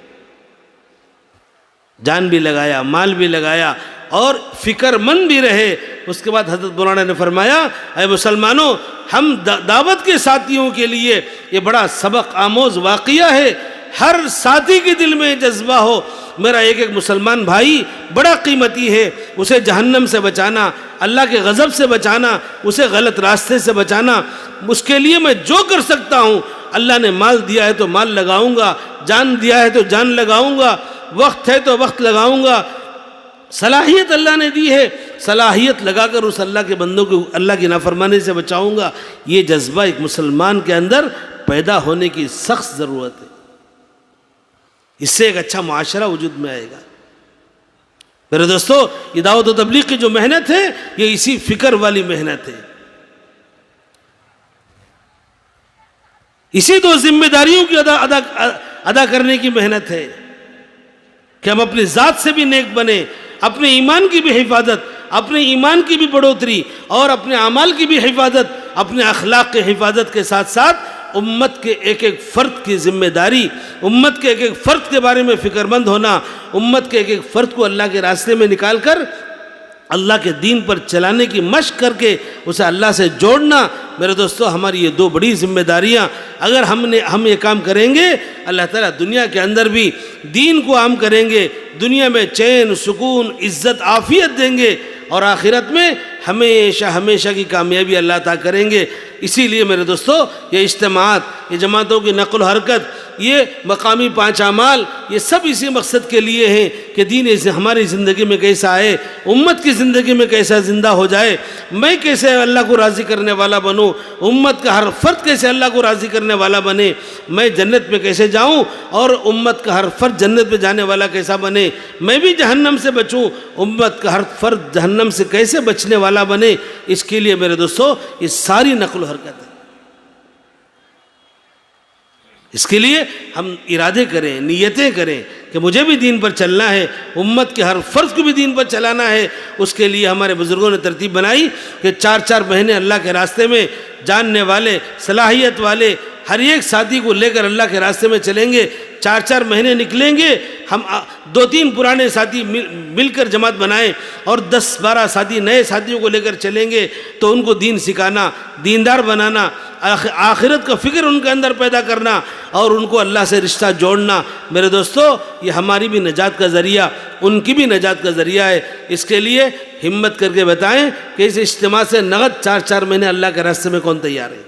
جان بھی لگایا، مال بھی لگایا اور فکر مند بھی رہے. اس کے بعد حضرت مولانا نے فرمایا اے مسلمانوں، ہم دعوت کے ساتھیوں کے لیے یہ بڑا سبق آموز واقعہ ہے. ہر ساتھی کے دل میں جذبہ ہو میرا ایک مسلمان بھائی بڑا قیمتی ہے، اسے جہنم سے بچانا، اللہ کے غضب سے بچانا، اسے غلط راستے سے بچانا، اس کے لیے میں جو کر سکتا ہوں. اللہ نے مال دیا ہے تو مال لگاؤں گا، جان دیا ہے تو جان لگاؤں گا، وقت ہے تو وقت لگاؤں گا. صلاحیت اللہ نے دی ہے، صلاحیت لگا کر اس اللہ کے بندوں کو اللہ کی نافرمانی سے بچاؤں گا. یہ جذبہ ایک مسلمان کے اندر پیدا ہونے کی سخت ضرورت ہے. اس سے ایک اچھا معاشرہ وجود میں آئے گا. میرے دوستو، یہ دعوت و تبلیغ کی جو محنت ہے یہ اسی فکر والی محنت ہے، اسی 2 ذمہ داریوں کی ادا کرنے کی محنت ہے کہ ہم اپنی ذات سے بھی نیک بنیں، اپنے ایمان کی بھی حفاظت، اپنے ایمان کی بھی بڑھوتری اور اپنے اعمال کی بھی حفاظت، اپنے اخلاق کی حفاظت کے ساتھ ساتھ امت کے ایک ایک فرد کی ذمہ داری، امت کے ایک ایک فرد کے بارے میں فکر مند ہونا، امت کے ایک ایک فرد کو اللہ کے راستے میں نکال کر اللہ کے دین پر چلانے کی مشق کر کے اسے اللہ سے جوڑنا، میرے دوستو ہماری یہ دو بڑی ذمہ داریاں اگر ہم یہ کام کریں گے، اللہ تعالیٰ دنیا کے اندر بھی دین کو عام کریں گے، دنیا میں چین، سکون، عزت، عافیت دیں گے، اور آخرت میں ہمیشہ ہمیشہ کی کامیابی اللہ عطا کریں گے۔ اسی لیے میرے دوستو یہ اجتماعات، یہ جماعتوں کی نقل و حرکت، یہ مقامی 5 اعمال، یہ سب اسی مقصد کے لیے ہیں کہ دین ہماری زندگی میں کیسا آئے، امت کی زندگی میں کیسا زندہ ہو جائے، میں کیسے اللہ کو راضی کرنے والا بنوں، امت کا ہر فرد کیسے اللہ کو راضی کرنے والا بنے، میں جنت میں کیسے جاؤں اور امت کا ہر فرد جنت میں جانے والا کیسا بنے، میں بھی جہنم سے بچوں، امت کا ہر فرد جہنم سے کیسے بچنے والا بنے۔ اس کے لیے میرے دوستو یہ ساری نقل و حرکت ہے۔ اس کے لیے ہم ارادے کریں، نیتیں کریں کہ مجھے بھی دین پر چلنا ہے، امت کے ہر فرد کو بھی دین پر چلانا ہے۔ اس کے لیے ہمارے بزرگوں نے ترتیب بنائی کہ 4 مہینے اللہ کے راستے میں جاننے والے، صلاحیت والے ہر ایک ساتھی کو لے کر اللہ کے راستے میں چلیں گے۔ 4 مہینے نکلیں گے، ہم 2-3 پرانے ساتھی مل کر جماعت بنائیں اور 10-12 ساتھی نئے ساتھیوں کو لے کر چلیں گے تو ان کو دین سکھانا، دیندار بنانا، آخرت کا فکر ان کے اندر پیدا کرنا اور ان کو اللہ سے رشتہ جوڑنا، میرے دوستو یہ ہماری بھی نجات کا ذریعہ، ان کی بھی نجات کا ذریعہ ہے۔ اس کے لیے ہمت کر کے بتائیں کہ اس اجتماع سے نقد 4 مہینے اللہ کے راستے میں کون تیار ہے؟